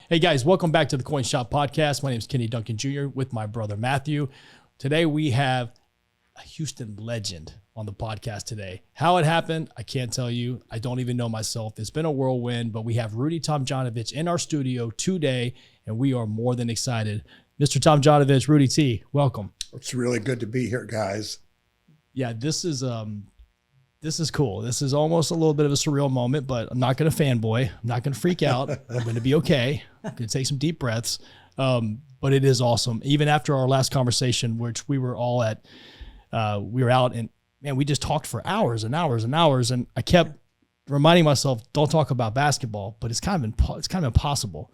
Hey guys, welcome back to the Coin Shop Podcast. My name is Kenny Duncan Jr. with my brother Matthew. Today we have a Houston legend on the podcast today. How it happened, I can't tell you. I don't even know myself. It's been a whirlwind, but we have Rudy Tomjanovich in our studio today, and we are more than excited. Mr. Tomjanovich, Rudy T, welcome. It's really good to be here, guys. Yeah, this is cool. This is almost a little bit of a surreal moment, but I'm not going to fanboy. I'm not going to freak out. I'm going to be okay. I'm going to take some deep breaths. But it is awesome. Even after our last conversation, which we were all at, we were out and man, we just talked for hours and hours and hours. And I kept reminding myself, don't talk about basketball, but it's kind of impossible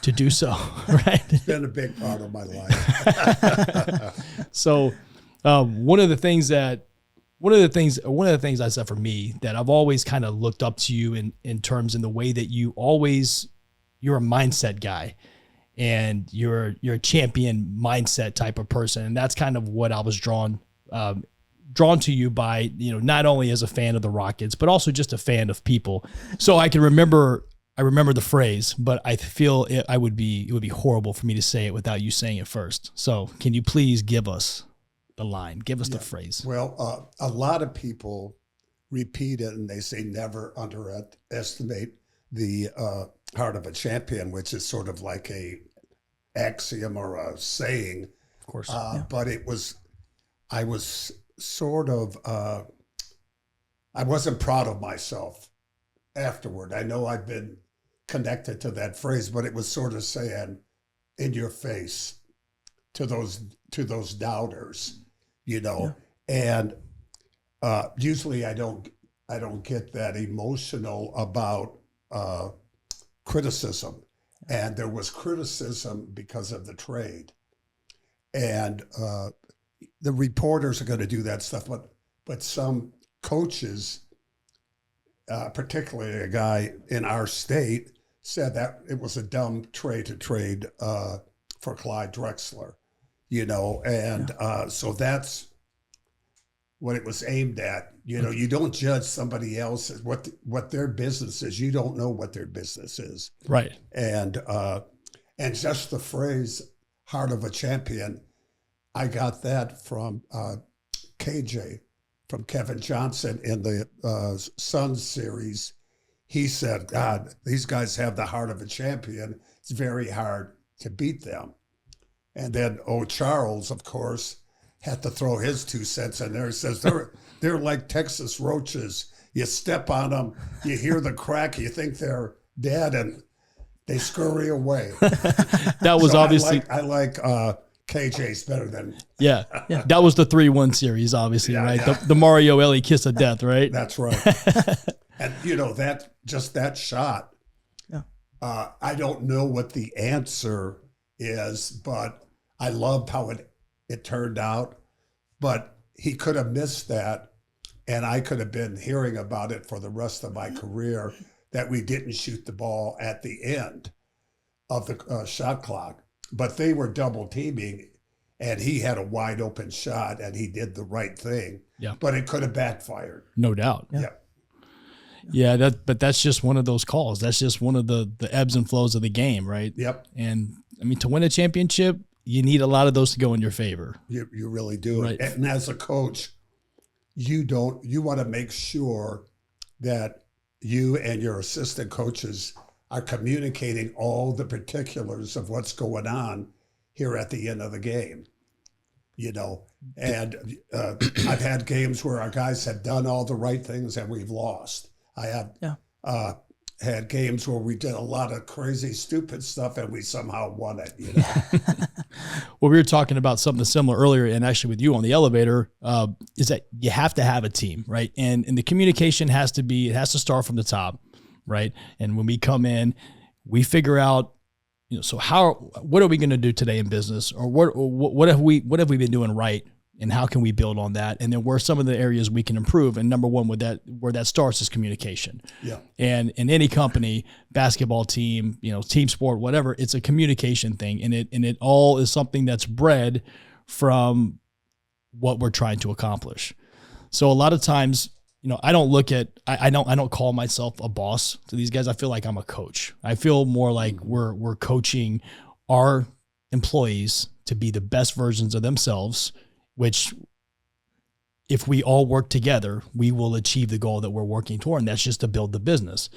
to do so. Right. It's been a big part of my life. So one of the things I said for me that I've always kind of looked up to you in terms in the way that you're a mindset guy and you're a champion mindset type of person. And that's kind of what I was drawn to you by, not only as a fan of the Rockets, but also just a fan of people. So I remember the phrase, but I feel it would be horrible for me to say it without you saying it first. So can you please give us the line, give us the phrase? Well, a lot of people repeat it and they say never underestimate the heart of a champion, which is sort of like a axiom or a saying. Of course. But I was sort of, I wasn't proud of myself afterward. I know I've been connected to that phrase, but it was sort of saying in your face to those doubters, and usually I don't get that emotional about criticism. And there was criticism because of the trade. And the reporters are going to do that stuff, but some coaches, particularly a guy in our state, said that it was a dumb trade to trade for Clyde Drexler, so that's what it was aimed at. You don't judge somebody else's what their business is. You don't know what their business is. Right. And just the phrase "heart of a champion," I got that from KJ, from Kevin Johnson in the Son series. He said, "God, these guys have the heart of a champion. It's very hard to beat them." And then Charles, of course, had to throw his 2 cents in there. He says, they're like Texas roaches. You step on them, you hear the crack, you think they're dead, and they scurry away. That was obviously... I like KJ's better than... Yeah. That was the 3-1 series, obviously, right? Yeah. The Mario Ellie kiss of death, right? That's right. And, that shot, I don't know what the answer is, but I loved how it turned out, but he could have missed that, and I could have been hearing about it for the rest of my career, that we didn't shoot the ball at the end of the shot clock. But they were double teaming, and he had a wide open shot, and he did the right thing. Yeah. But it could have backfired. No doubt. Yeah. But that's just one of those calls. That's just one of the ebbs and flows of the game, right? Yep. And I mean, to win a championship, you need a lot of those to go in your favor. You really do. Right. And as a coach, you want to make sure that you and your assistant coaches are communicating all the particulars of what's going on here at the end of the game. And I've had games where our guys have done all the right things and we've lost. I have had games where we did a lot of crazy, stupid stuff and we somehow won it. Well, we were talking about something similar earlier, and actually with you on the elevator, is that you have to have a team, right? And the communication has to start from the top, right? And when we come in, we figure out, so what are we going to do today in business, or what have we been doing right, and how can we build on that? And then where are some of the areas we can improve? And number one, where that starts is communication. Yeah. And in any company, basketball team, team sport, whatever, it's a communication thing. And it all is something that's bred from what we're trying to accomplish. So a lot of times, I don't look at, I don't call myself a boss to these guys. I feel like I'm a coach. I feel more like we're coaching our employees to be the best versions of themselves, which if we all work together, we will achieve the goal that we're working toward. And that's just to build the business.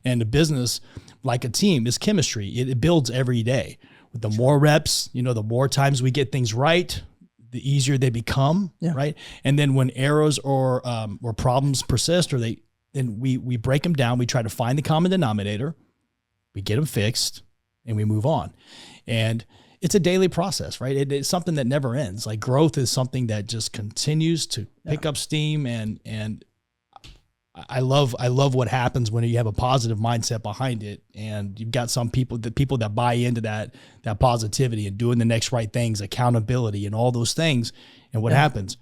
And the business, like a team, is chemistry. It builds every day. With the more reps, the more times we get things right, the easier they become, right? And then when errors or problems persist, then we break them down. We try to find the common denominator, we get them fixed, and we move on. And it's a daily process, right? It's something that never ends. Like growth is something that just continues to pick up steam, and I love what happens when you have a positive mindset behind it, and you've got some people that buy into that positivity and doing the next right things, accountability and all those things. And what happens?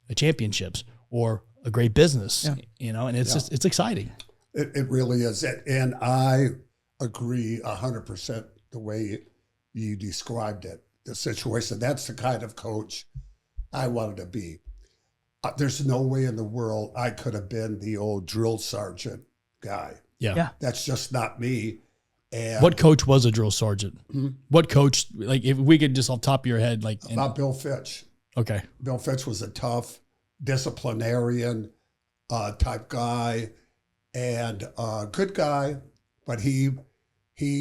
The championships or a great business, and it's just, it's exciting. It really is. And I agree 100% the way you described it, the situation. That's the kind of coach I wanted to be. There's no way in the world I could have been the old drill sergeant guy. Yeah. That's just not me. And what coach was a drill sergeant? What coach, like if we could just off the top of your head, about Bill Fitch. Okay. Bill Fitch was a tough disciplinarian type guy and good guy, but he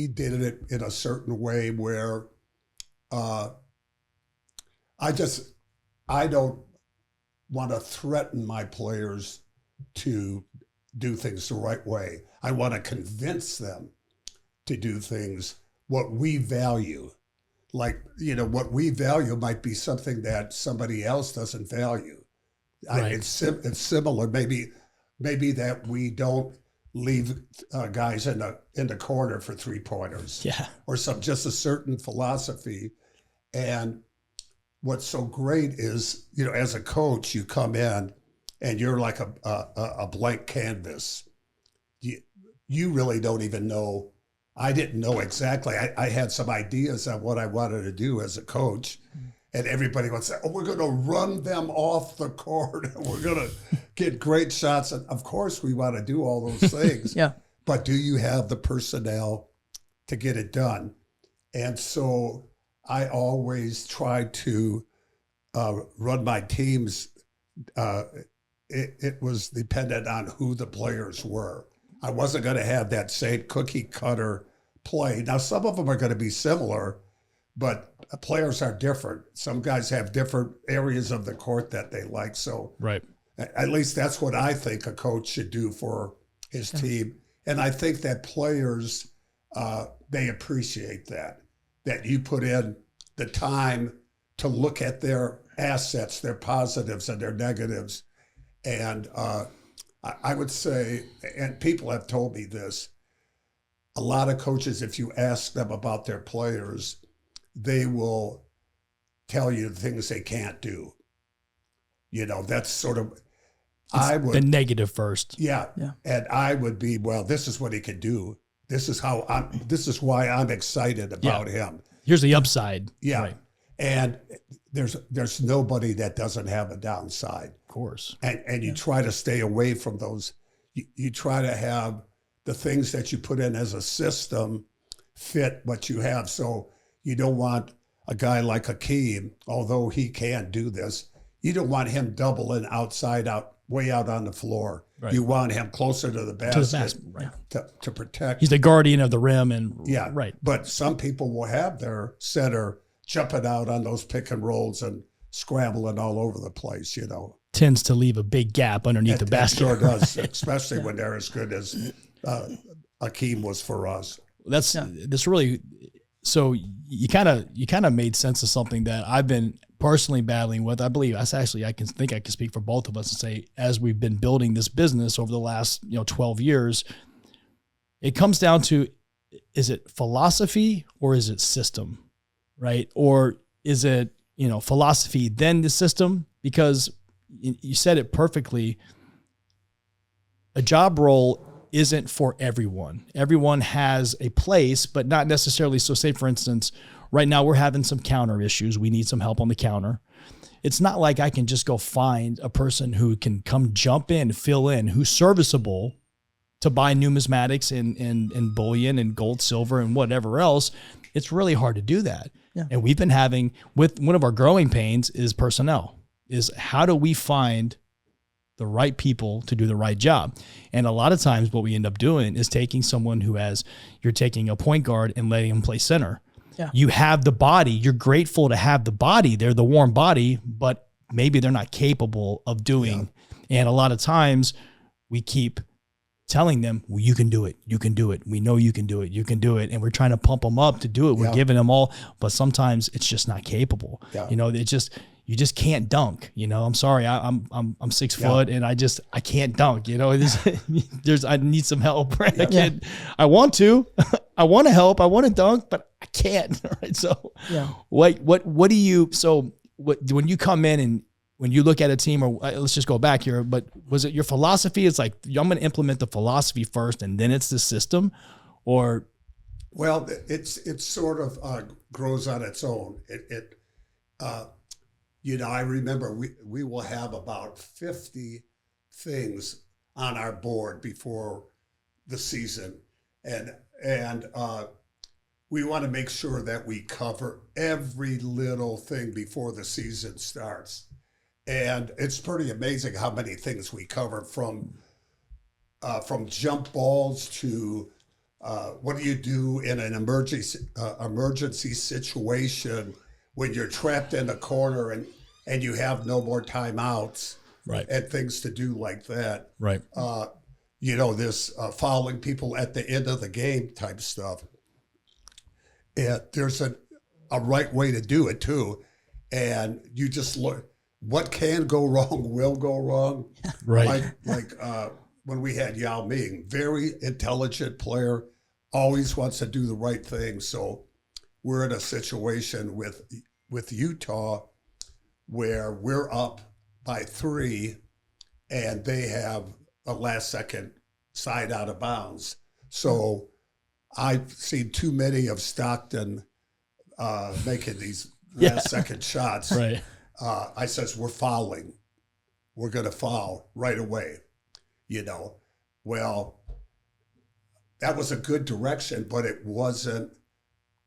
did it in a certain way where I don't want to threaten my players to do things the right way. I want to convince them to do things what we value. Like, what we value might be something that somebody else doesn't value. Right. It's similar. Maybe that we don't leave guys in the corner for 3-pointers. Yeah. Or just a certain philosophy. And what's so great is, as a coach, you come in and you're like a blank canvas. You really don't even know. I didn't know exactly. I had some ideas on what I wanted to do as a coach. And everybody would say, we're going to run them off the court. We're going to get great shots. And of course, we want to do all those things. But do you have the personnel to get it done? And so I always try to run my teams. It was dependent on who the players were. I wasn't going to have that same cookie cutter play. Now, some of them are going to be similar, but players are different. Some guys have different areas of the court that they like. So right. At least that's what I think a coach should do for his team. And I think that players, they appreciate that you put in the time to look at their assets, their positives and their negatives. And I would say, and people have told me this, a lot of coaches, if you ask them about their players, they will tell you things they can't do. That's sort of, the negative first. Yeah. And I would be, well, this is what he could do. This is why I'm excited about him. Here's the upside. Yeah. Right. And there's nobody that doesn't have a downside. Of course. And you try to stay away from those. You try to have the things that you put in as a system fit what you have. So you don't want a guy like Hakeem, although he can do this, you don't want him doubling way out on the floor. Right. You want him closer to the basket, right. to protect. He's the guardian of the rim. Right. But some people will have their center jumping out on those pick and rolls and scrambling all over the place, Tends to leave a big gap underneath the basket. Sure does, especially when they're as good as Hakeem was for us. That's really, so you kind of made sense of something that I've been personally battling with. I believe I can speak for both of us and say, as we've been building this business over the last 12 years, it comes down to, is it philosophy or is it system, right? Or is it philosophy then the system? Because you said it perfectly. A job role isn't for everyone. Everyone has a place, but not necessarily. So say, for instance, right now we're having some counter issues. We need some help on the counter. it's not like I can just go find a person who can come jump in, fill in, who's serviceable to buy numismatics and bullion and gold, silver, and whatever else. It's really hard to do that. Yeah. And we've been having, with one of our growing pains is personnel, is how do we find the right people to do the right job? And a lot of times what we end up doing is taking someone who you're taking a point guard and letting them play center. Yeah. You have the body, you're grateful to have the body, they're the warm body, but maybe they're not capable of doing. Yeah. And a lot of times we keep telling them, well, you can do it. You can do it. We know you can do it. You can do it. And we're trying to pump them up to do it. We're giving them all, but sometimes it's just not capable. Yeah. You just can't dunk. I'm sorry. I'm 6 foot and I can't dunk. I need some help. Right? I want to help. I want to dunk, but I can't. Right. So what do you, when you come in and when you look at a team, or let's just go back here, but was it your philosophy? It's like, I'm going to implement the philosophy first and then it's the system, or? Well, it's sort of grows on its own. I remember we will have about 50 things on our board before the season. And we want to make sure that we cover every little thing before the season starts. And it's pretty amazing how many things we cover, from jump balls to what do you do in an emergency situation when you're trapped in a corner and you have no more timeouts, right? And things to do like that, right? This fouling people at the end of the game type stuff. And there's a right way to do it too, and you just look. What can go wrong will go wrong. Right. Like when we had Yao Ming, very intelligent player, always wants to do the right thing. So we're in a situation with Utah where we're up by 3 and they have a last second side out of bounds. So I've seen too many of Stockton making these last second shots. Right. I says, we're fouling. We're going to foul right away. Well, that was a good direction, but it wasn't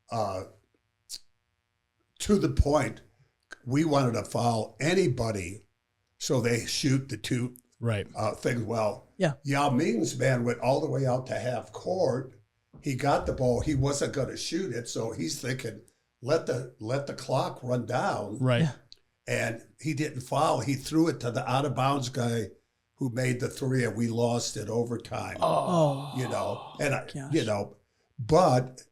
to the point. We wanted to foul anybody so they shoot the two things. Well, Yao Ming's man went all the way out to half court. He got the ball. He wasn't going to shoot it, so he's thinking, let the clock run down. Right. Yeah. And he didn't foul. He threw it to the out of bounds guy who made the 3, and we lost it overtime. But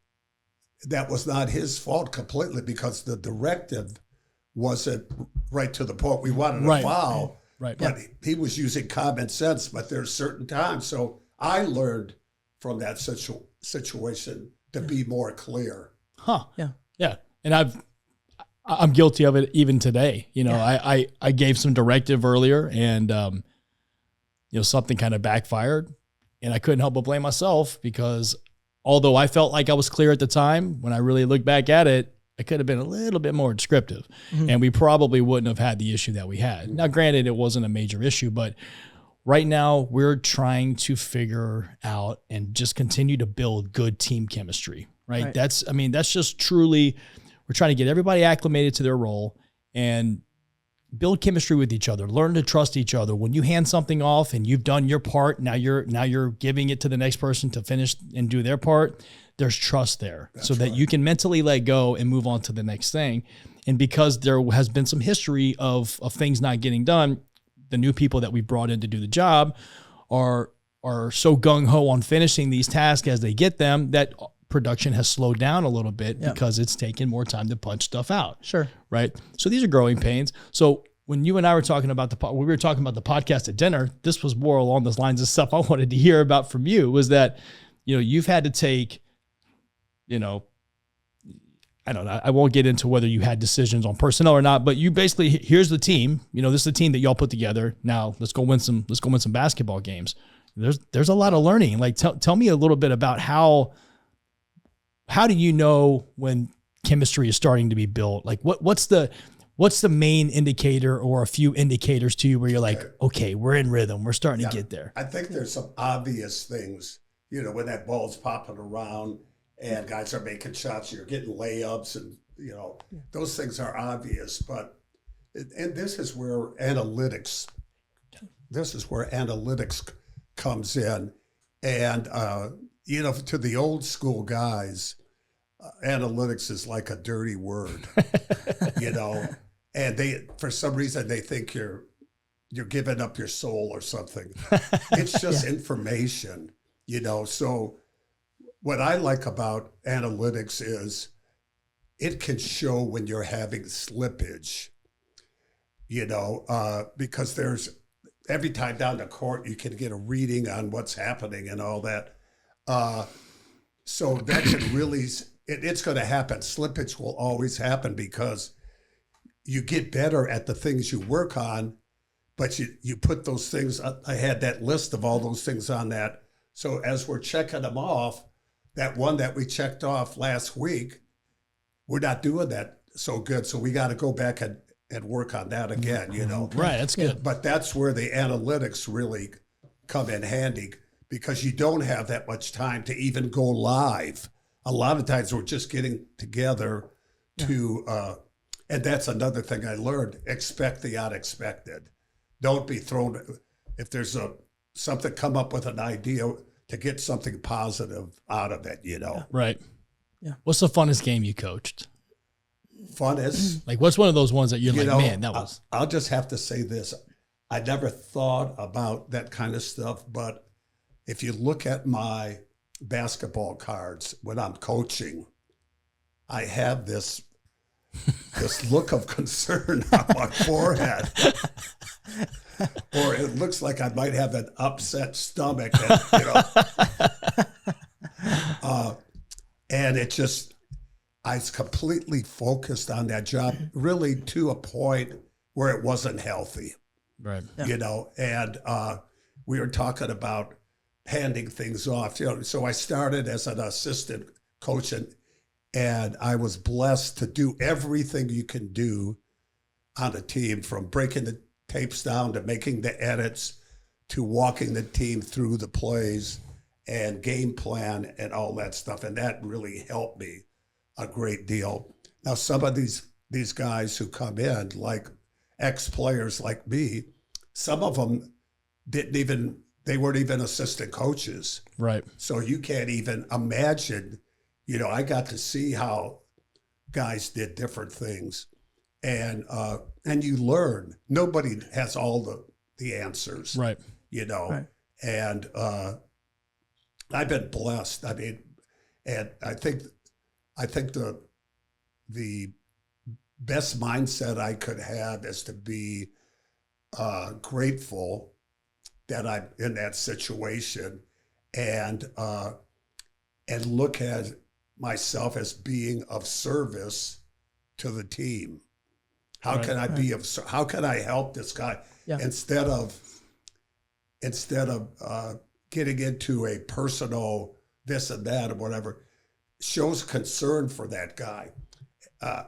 that was not his fault completely, because the directive wasn't right to the point. We wanted a foul, but he was using common sense. But there's certain times. So I learned from that situation to be more clear. Huh. Yeah. Yeah. And I'm guilty of it even today. I gave some directive earlier and, something kind of backfired, and I couldn't help but blame myself, because although I felt like I was clear at the time, when I really look back at it, I could have been a little bit more descriptive, and we probably wouldn't have had the issue that we had. Now, granted, it wasn't a major issue, but right now we're trying to figure out and just continue to build good team chemistry, right? That's just truly, we're trying to get everybody acclimated to their role and build chemistry with each other, learn to trust each other. When you hand something off and you've done your part, now you're giving it to the next person to finish and do their part. There's trust there. That's so that you can mentally let go and move on to the next thing. And because there has been some history of things not getting done, the new people that we brought in to do the job are so gung-ho on finishing these tasks as they get them that production has slowed down a little bit because it's taken more time to punch stuff out. Sure. Right. So these are growing pains. So when you and I were talking about the podcast at dinner, this was more along those lines of stuff I wanted to hear about from you, was that, you've had to take, I don't know, I won't get into whether you had decisions on personnel or not, but you basically, here's the team, this is the team that y'all put together. Now let's go win some basketball games. There's a lot of learning. Like, tell me a little bit about how do you know when chemistry is starting to be built? Like what's the what's the main indicator or a few indicators to you where you're like, okay, we're in rhythm. We're starting to get there. I think there's some obvious things, when that ball's popping around and guys are making shots, you're getting layups and, those things are obvious. But, and this is where analytics comes in. And, to the old school guys, analytics is like a dirty word, and they, for some reason, they think you're giving up your soul or something. It's just information, So what I like about analytics is it can show when you're having slippage, because there's every time down the court, you can get a reading on what's happening and all that. So that can really, it's going to happen. Slippage will always happen because you get better at the things you work on, but you put those things, I had that list of all those things on that. So as we're checking them off, that one that we checked off last week, we're not doing that so good. So we got to go back and work on that again, Right, that's good. But that's where the analytics really come in handy, because you don't have that much time to even go live. A lot of times we're just getting together to, and that's another thing I learned, expect the unexpected. Don't be thrown, if there's something, come up with an idea to get something positive out of it, Right. Yeah. What's the funnest game you coached? Funnest? Like, what's one of those ones that you're like, man, that was. I'll just have to say this. I never thought about that kind of stuff, but if you look at my basketball cards when I'm coaching, I have this look of concern on my forehead. Or it looks like I might have an upset stomach. And it just, I was completely focused on that job, really to a point where it wasn't healthy. Right. And we were talking about handing things off. So I started as an assistant coach, and I was blessed to do everything you can do on a team, from breaking the tapes down to making the edits to walking the team through the plays and game plan and all that stuff. And that really helped me a great deal. Now, some of these guys who come in, like ex-players like me, some of them they weren't even assistant coaches. Right. So you can't even imagine, I got to see how guys did different things. And you learn. Nobody has all the answers. Right. Right. And I've been blessed. I mean, and I think the best mindset I could have is to be grateful that I'm in that situation, and look at myself as being of service to the team. How can I be how can I help this guy instead of getting into a personal this and that or whatever? Shows concern for that guy,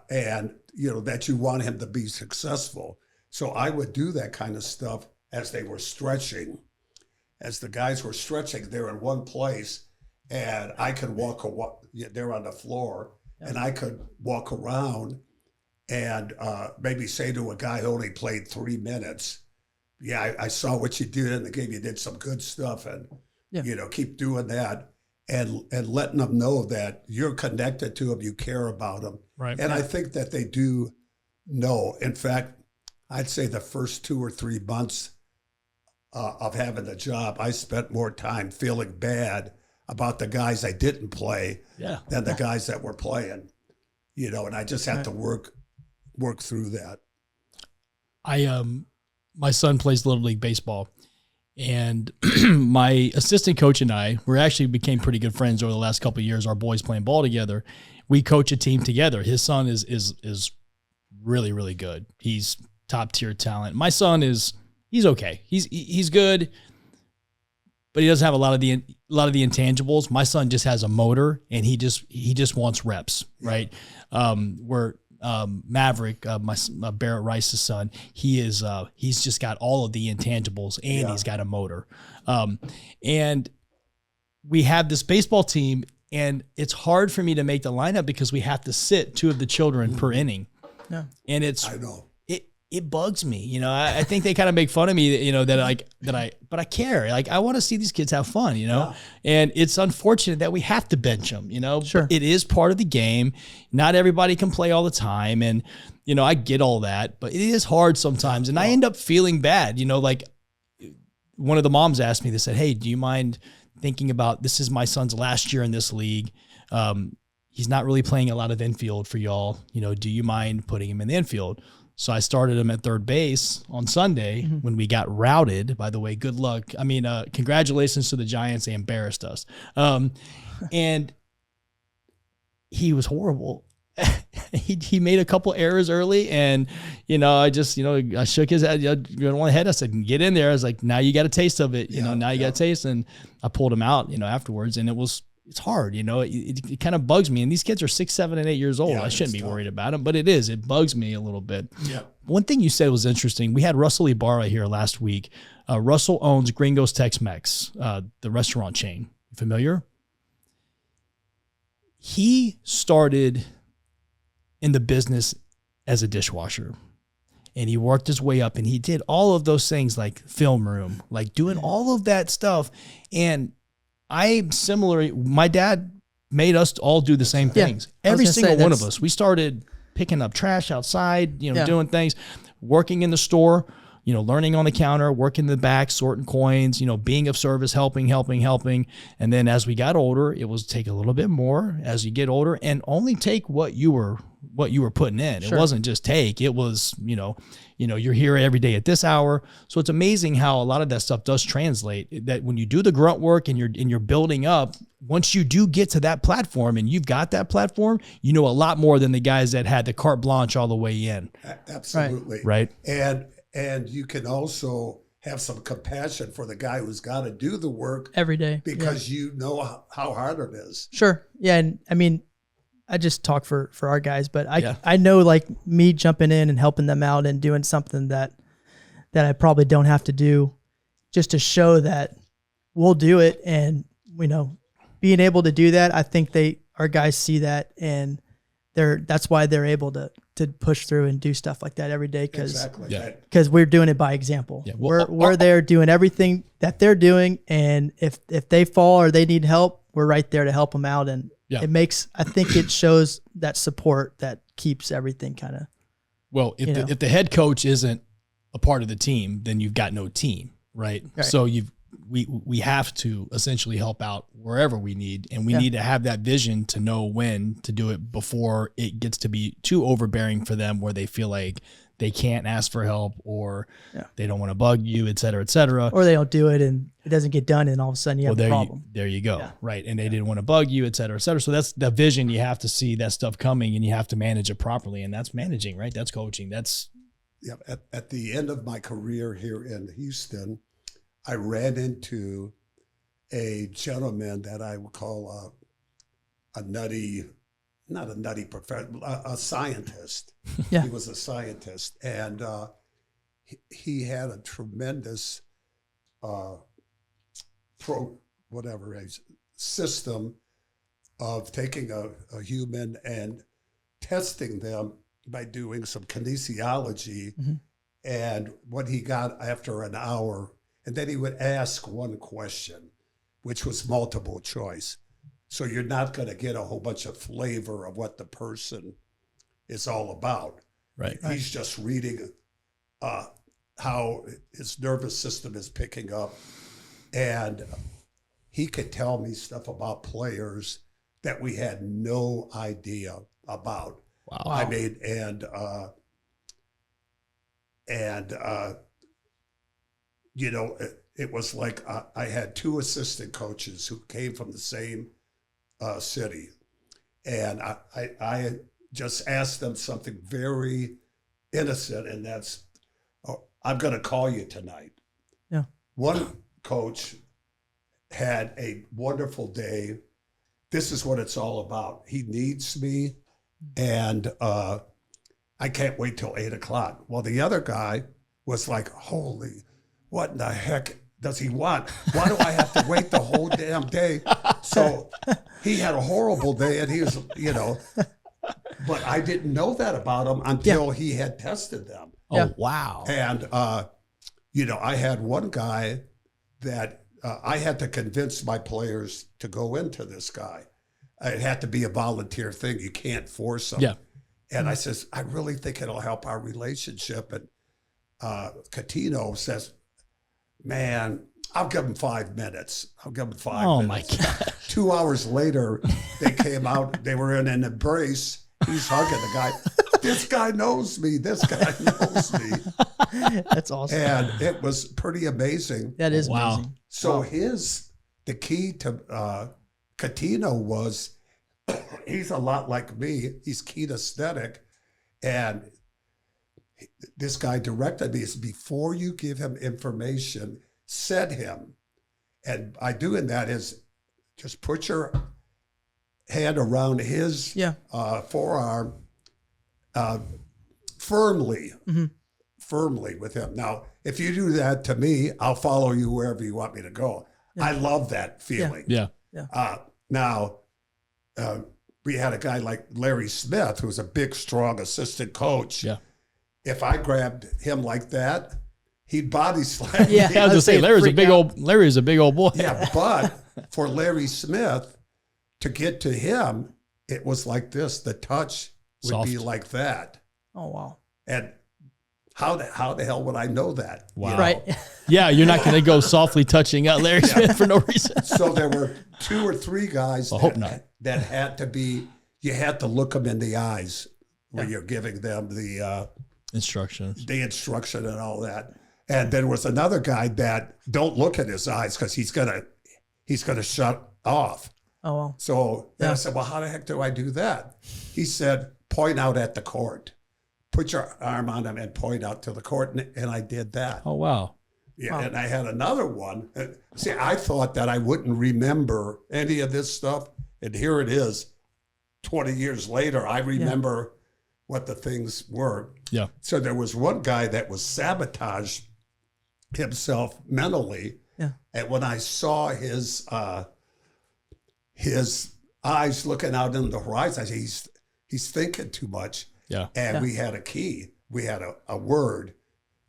and that you want him to be successful. So I would do that kind of stuff as they were stretching. As the guys were stretching, they're in one place, and I could they're on the floor, and I could walk around and maybe say to a guy who only played 3 minutes, I saw what you did in the game. You did some good stuff, and keep doing that, and letting them know that you're connected to them, you care about them. Right. And I think that they do know. In fact, I'd say the first 2 or 3 months of having the job, I spent more time feeling bad about the guys I didn't play than the guys that were playing. And I just had to work through that. My son plays Little League baseball, and my assistant coach and I, we actually became pretty good friends over the last couple of years. Our boys playing ball together. We coach a team together. His son is really, really good. He's top tier talent. My son he's okay. He's good, but he doesn't have a lot of the intangibles. My son just has a motor, and he just wants reps, right? Where Maverick, my Barrett Rice's son, he's just got all of the intangibles, and he's got a motor. And we have this baseball team, and it's hard for me to make the lineup because we have to sit 2 of the children per inning. Yeah. And I know. It bugs me. You know, I think they kind of make fun of me, you know, but I care. Like, I want to see these kids have fun, you know, and it's unfortunate that we have to bench them, you know, Sure. It is part of the game. Not everybody can play all the time. And, you know, I get all that, but it is hard sometimes. And I end up feeling bad, you know, like one of the moms asked me, they said, hey, do you mind thinking about, this is my son's last year in this league. He's not really playing a lot of infield for y'all. You know, do you mind putting him in the infield? So I started him at third base on Sunday when we got routed. By the way, good luck. I mean, congratulations to the Giants. They embarrassed us. And he was horrible. He made a couple errors early, and, you know, I just, you know, I shook his head, on the head. I said, get in there. I was like, now you got a taste of it. You know, now you got a taste. And I pulled him out, you know, afterwards, and it's hard, you know, it kind of bugs me. And these kids are 6, 7, and 8 years old. I shouldn't be worried about them, but it bugs me a little bit. Yeah. One thing you said was interesting. We had Russell Ibarra here last week. Russell owns Gringo's Tex-Mex, the restaurant chain. Familiar? He started in the business as a dishwasher, and he worked his way up, and he did all of those things, like film room, like doing all of that stuff. And I'm similar. My dad made us all do the same things. Every single one of us. We started picking up trash outside, you know, doing things, working in the store, you know, learning on the counter, working in the back, sorting coins, you know, being of service, helping. And then as we got older, it was take a little bit more as you get older, and only take what you were putting in. It wasn't just take, it was, you know, you're here every day at this hour. So it's amazing how a lot of that stuff does translate, that when you do the grunt work and you're building up, once you do get to that platform and you've got that platform, you know a lot more than the guys that had the carte blanche all the way in. Absolutely. Right. And you can also have some compassion for the guy who's got to do the work every day, because you know how hard it is. Sure. Yeah. And I mean, I just talk for our guys, but I know, like, me jumping in and helping them out and doing something that I probably don't have to do, just to show that we'll do it. And, you know, being able to do that, I think our guys see that, and that's why they're able to push through and do stuff like that every day. Cause we're doing it by example. Yeah. Well, we're there doing everything that they're doing. And if they fall or they need help, we're right there to help them out. And I think it shows that support that keeps everything kind of. Well, if the head coach isn't a part of the team, then you've got no team, right? So we have to essentially help out wherever we need, and we need to have that vision to know when to do it before it gets to be too overbearing for them, where they feel like they can't ask for help, or they don't want to bug you, et cetera, or they don't do it and it doesn't get done, and all of a sudden you have a problem. There you go. Yeah. Right. And they didn't want to bug you, et cetera. So that's the vision. You have to see that stuff coming, and you have to manage it properly. And that's managing, right? That's coaching. At the end of my career here in Houston, I ran into a gentleman that I would call not a nutty professional, a scientist. Yeah. He was a scientist, and he had a tremendous system of taking a human and testing them by doing some kinesiology, and what he got after an hour. And then he would ask one question, which was multiple choice. So you're not going to get a whole bunch of flavor of what the person is all about. Right. He's just reading how his nervous system is picking up. And he could tell me stuff about players that we had no idea about. Wow. I mean, you know, it was like I had 2 assistant coaches who came from the same city. And I just asked them something very innocent, and that's, I'm going to call you tonight. Yeah. One coach had a wonderful day. This is what it's all about. He needs me, and I can't wait till 8 o'clock. Well, the other guy was like, holy, what in the heck does he want? Why do I have to wait the whole damn day? So he had a horrible day, and he was, but I didn't know that about him until he had tested them. Oh, wow. And, I had one guy that I had to convince my players to go into this guy. It had to be a volunteer thing. You can't force them. Yeah. And I says, I really think it'll help our relationship. And Catino says, man, I'll give him 5 minutes. I'll give him 5 minutes. Oh, my God. 2 hours later, they came out. They were in an embrace. He's hugging the guy. This guy knows me. This guy knows me. That's awesome. And it was pretty amazing. That is amazing. So the key to Catino was, he's a lot like me. He's kinesthetic. And this guy directed me, is before you give him information, set him. And by doing that is just put your hand around his forearm firmly with him. Now, if you do that to me, I'll follow you wherever you want me to go. Yeah. I love that feeling. Yeah. Now, we had a guy like Larry Smith, who's a big, strong assistant coach. Yeah. If I grabbed him like that, he'd body slam. Yeah, I was gonna say Larry's a big old boy. Yeah, but for Larry Smith to get to him, it was like this. The touch would be like that. Oh, wow. And how the hell would I know that? Wow. Right. Yeah, you're not going to go softly touching out Larry Smith for no reason. So there were 2 or 3 guys that had to be, you had to look them in the eyes when you're giving them the instructions, and all that. And there was another guy that don't look at his eyes because he's gonna shut off. Oh, wow. So then I said, well, how the heck do I do that? He said, point out at the court. Put your arm on him and point out to the court. And I did that. Oh, wow. Yeah. Wow. And I had another one. See, I thought that I wouldn't remember any of this stuff. And here it is. 20 years later, I remember what the things were. Yeah. So there was one guy that was sabotaged himself mentally. Yeah. And when I saw his eyes looking out into the horizon, I said, he's thinking too much. Yeah. And we had a key. We had a word,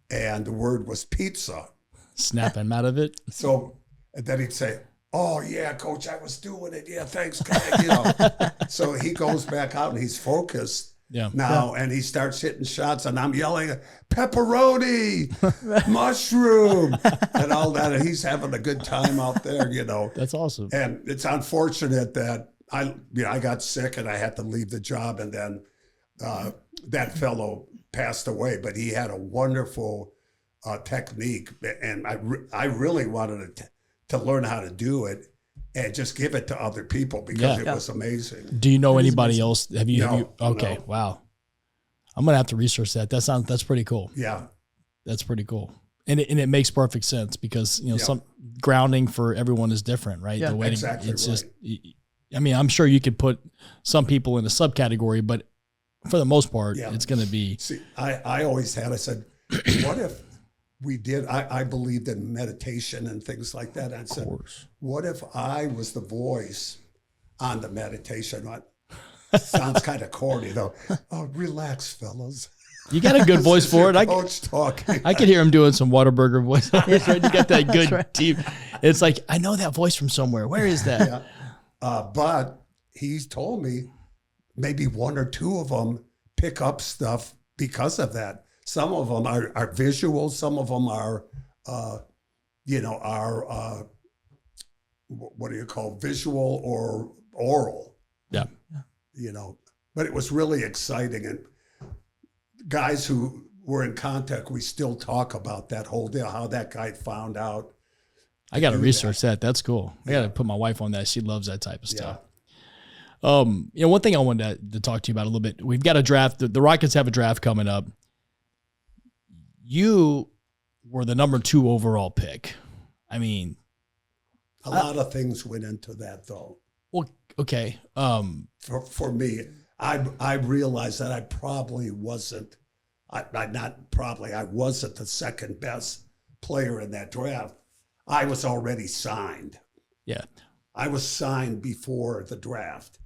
and the word was pizza. Snap him out of it. So and then he'd say, oh, yeah, coach, I was doing it. Yeah, thanks, guy. So he goes back out and he's focused now, and he starts hitting shots, and I'm yelling, pepperoni, mushroom, and all that. And he's having a good time out there, That's awesome. And it's unfortunate that I got sick and I had to leave the job, and then that fellow passed away, but he had a wonderful technique, and I really wanted to learn how to do it and just give it to other people because it was amazing. Do you know anybody else? Have you? Okay, no. Wow. I'm gonna have to research that. That's pretty cool. Yeah, that's pretty cool, and it makes perfect sense because some grounding for everyone is different, right? Yeah, the way exactly. It's just. I mean, I'm sure you could put some people in a subcategory, but for the most part, it's going to be. See, I always had, I said, what if we did, I believed in meditation and things like that. I said, what if I was the voice on the meditation? Sounds kind of corny though. Oh, relax, fellas. You got a good voice for it. Coach talking. I could hear him doing some Whataburger voice. Right? You got that good deep. It's like, I know that voice from somewhere. Where is that? But he's told me maybe 1 or 2 of them pick up stuff because of that. Some of them are visual. Some of them are, what do you call visual or oral? Yeah. But it was really exciting. And guys who were in contact, we still talk about that whole deal, how that guy found out. I got to research that. That's cool. I got to put my wife on that. She loves that type of stuff. One thing I wanted to talk to you about a little bit. We've got a draft. The Rockets have a draft coming up. You were the number 2 overall pick. I mean, a lot of things went into that, though. Well, okay. For me, I realized that I probably wasn't, I wasn't the second best player in that draft. I was already signed. Yeah. I was signed before the draft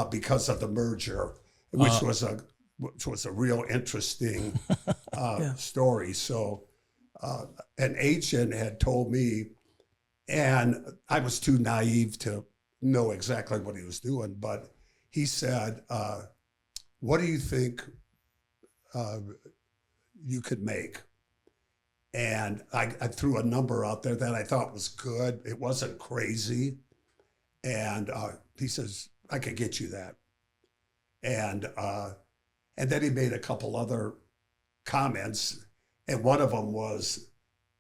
because of the merger, which was a real interesting story. So an agent had told me, and I was too naive to know exactly what he was doing, but he said, what do you think you could make? And I threw a number out there that I thought was good. It wasn't crazy. And he says, I could get you that. And then he made a couple other comments. And one of them was,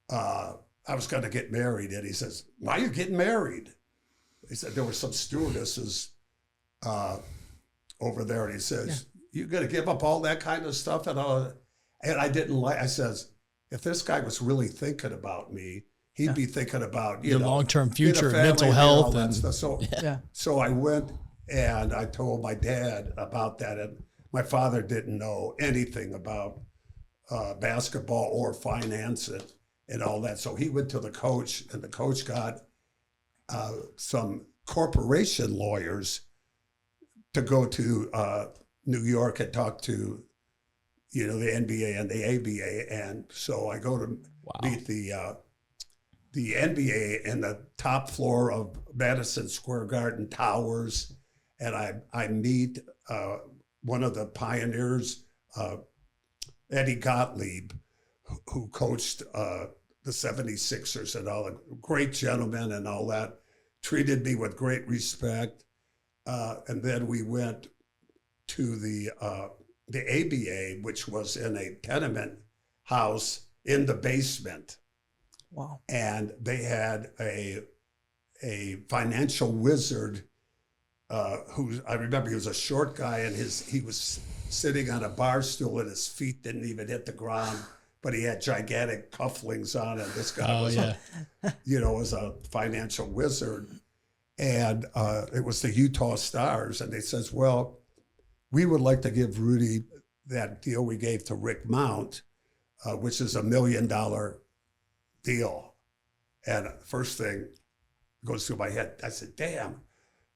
I was going to get married. And he says, why are you getting married? He said, there were some stewardesses over there. And he says, you're going to give up all that kind of stuff? And I didn't like, I says, if this guy was really thinking about me, he'd be thinking about, your long-term future, mental health. And stuff. So I went and I told my dad about that. And my father didn't know anything about basketball or finance and all that. So he went to the coach, and the coach got some corporation lawyers to go to New York and talk to, the NBA and the ABA. And so I go to meet the NBA in the top floor of Madison Square Garden Towers. And I meet one of the pioneers, Eddie Gottlieb, who coached the 76ers and all, a great gentleman and all that, treated me with great respect. And then we went to the ABA, which was in a tenement house in the basement. Wow. And they had a financial wizard who, I remember he was a short guy, and he was sitting on a bar stool and his feet didn't even hit the ground, but he had gigantic cufflinks on, and this guy was a financial wizard. And it was the Utah Stars, and they says, well, we would like to give Rudy that deal we gave to Rick Mount, which is $1 million deal. And first thing goes through my head, I said, damn,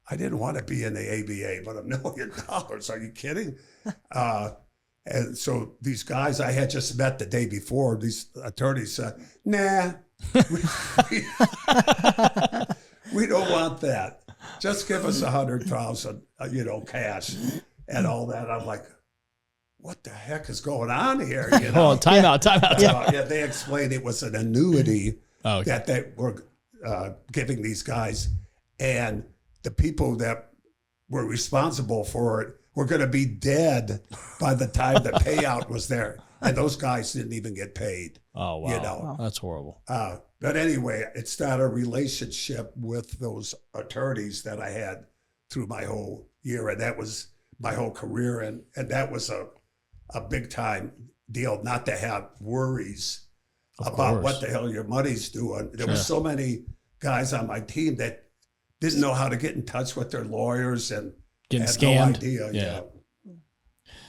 I didn't want to be in the ABA, but $1 million, are you kidding? And so these guys I had just met the day before, these attorneys said, nah, we don't want that. Just give us 100,000, cash and all that. I'm like, what the heck is going on here? Oh, time out. They explained it was an annuity that they were giving these guys, and the people that were responsible for it were going to be dead by the time the payout was there, and those guys didn't even get paid. Oh wow, Wow. That's horrible. But anyway, it started a relationship with those attorneys that I had through my whole year, and that was my whole career, and that was a big time deal, not to have worries about what the hell your money's doing. There were so many guys on my team that didn't know how to get in touch with their lawyers and getting had scammed. no idea. Yeah.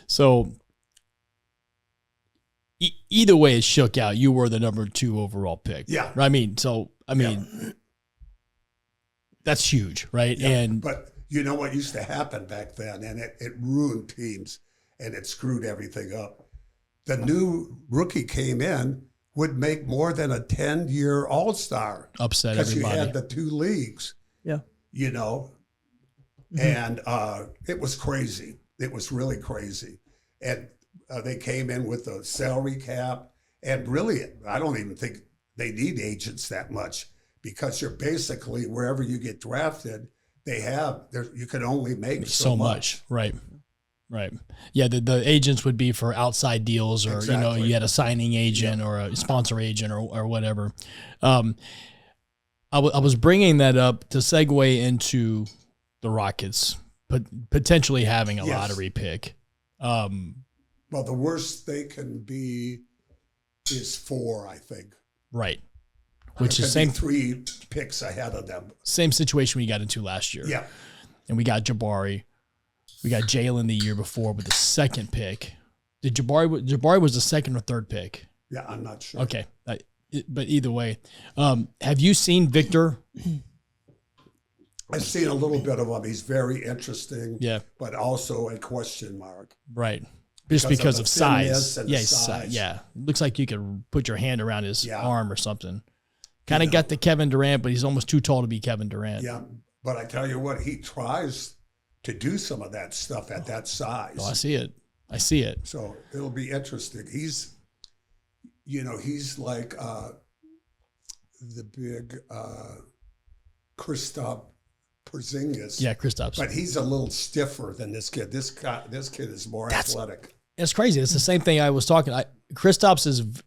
So either way it shook out, you were the number 2 overall pick. Yeah. I mean, that's huge, right? Yeah. But you know what used to happen back then, and it ruined teams and it screwed everything up. The new rookie came in, would make more than a 10-year All-Star. Upset everybody. Because you had the 2 leagues. Yeah. And it was crazy. It was really crazy. And they came in with a salary cap. And really, I don't even think they need agents that much, because you're basically, wherever you get drafted, you can only make so much. Right. Yeah, the agents would be for outside deals, or you had a signing agent or a sponsor agent or whatever. I was bringing that up to segue into the Rockets potentially having a lottery pick. Well, the worst they can be is 4, I think. Right. Which is 3 picks ahead of them. Same situation we got into last year. Yeah. And we got Jabari. We got Jalen the year before with the second pick. Did Jabari was the second or third pick? Yeah, I'm not sure. Okay. But either way, have you seen Victor? I've seen a little bit of him. He's very interesting. Yeah. But also a question mark. Right. Just because of size. Yeah, size. Yeah. Looks like you could put your hand around his arm or something. Kind of got the Kevin Durant, but he's almost too tall to be Kevin Durant. Yeah. But I tell you what, he tries to do some of that stuff at that size. Oh, I see it. I see it. So it'll be interesting. He's like the big Kristaps Porzingis. Yeah, Kristaps. But he's a little stiffer than this kid. This kid is more athletic. It's crazy. It's the same thing I was talking. Kristaps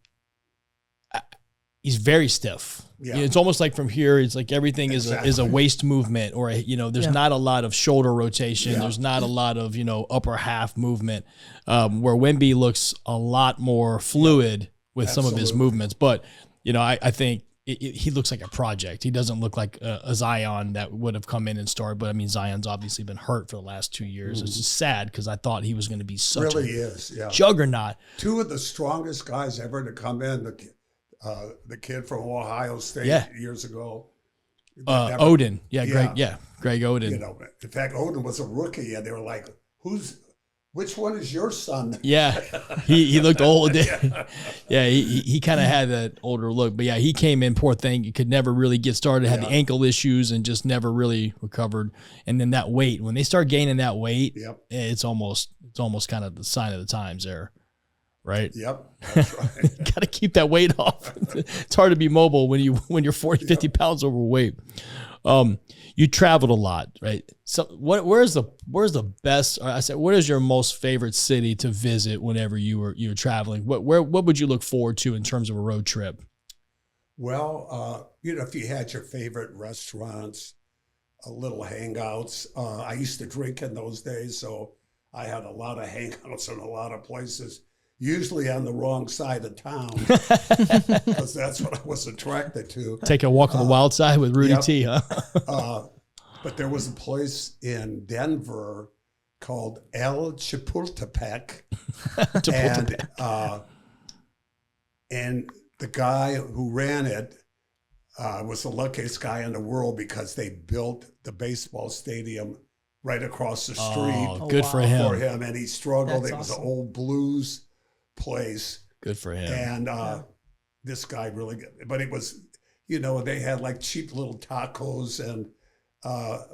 he's very stiff. Yeah. It's almost like from here, it's like everything is a waist movement, or there's not a lot of shoulder rotation. Yeah. There's not a lot of upper half movement. Where Wemby looks a lot more fluid with some of his movements. But I think he looks like a project. He doesn't look like a Zion that would have come in and started. But I mean, Zion's obviously been hurt for the last 2 years. It's just sad because I thought he was going to be such a juggernaut. Two of the strongest guys ever to come in. The kid from Ohio State years ago. Oden. Greg Oden. In fact, Oden was a rookie, and they were like, which one is your son? Yeah, he looked old. He kind of had that older look. But, he came in, poor thing. He could never really get started, had the ankle issues, and just never really recovered. And then that weight, when they start gaining that weight, it's almost kind of the sign of the times there. Right. Yep. That's right. Got to keep that weight off. It's hard to be mobile when you're 40, 50 pounds overweight. You traveled a lot, right? So where's the best? Or I said, what is your most favorite city to visit whenever you were traveling? What would you look forward to in terms of a road trip? Well, if you had your favorite restaurants, little hangouts. I used to drink in those days, so I had a lot of hangouts in a lot of places. Usually on the wrong side of town, because that's what I was attracted to. Take a walk on the wild side with Rudy T, huh? But there was a place in Denver called El Chapultepec. And the guy who ran it was the luckiest guy in the world because they built the baseball stadium right across the street. Oh, good for him. And he struggled. That's it was awesome. an old blues place. Good for him. And this guy really, but it was, they had like cheap little tacos and,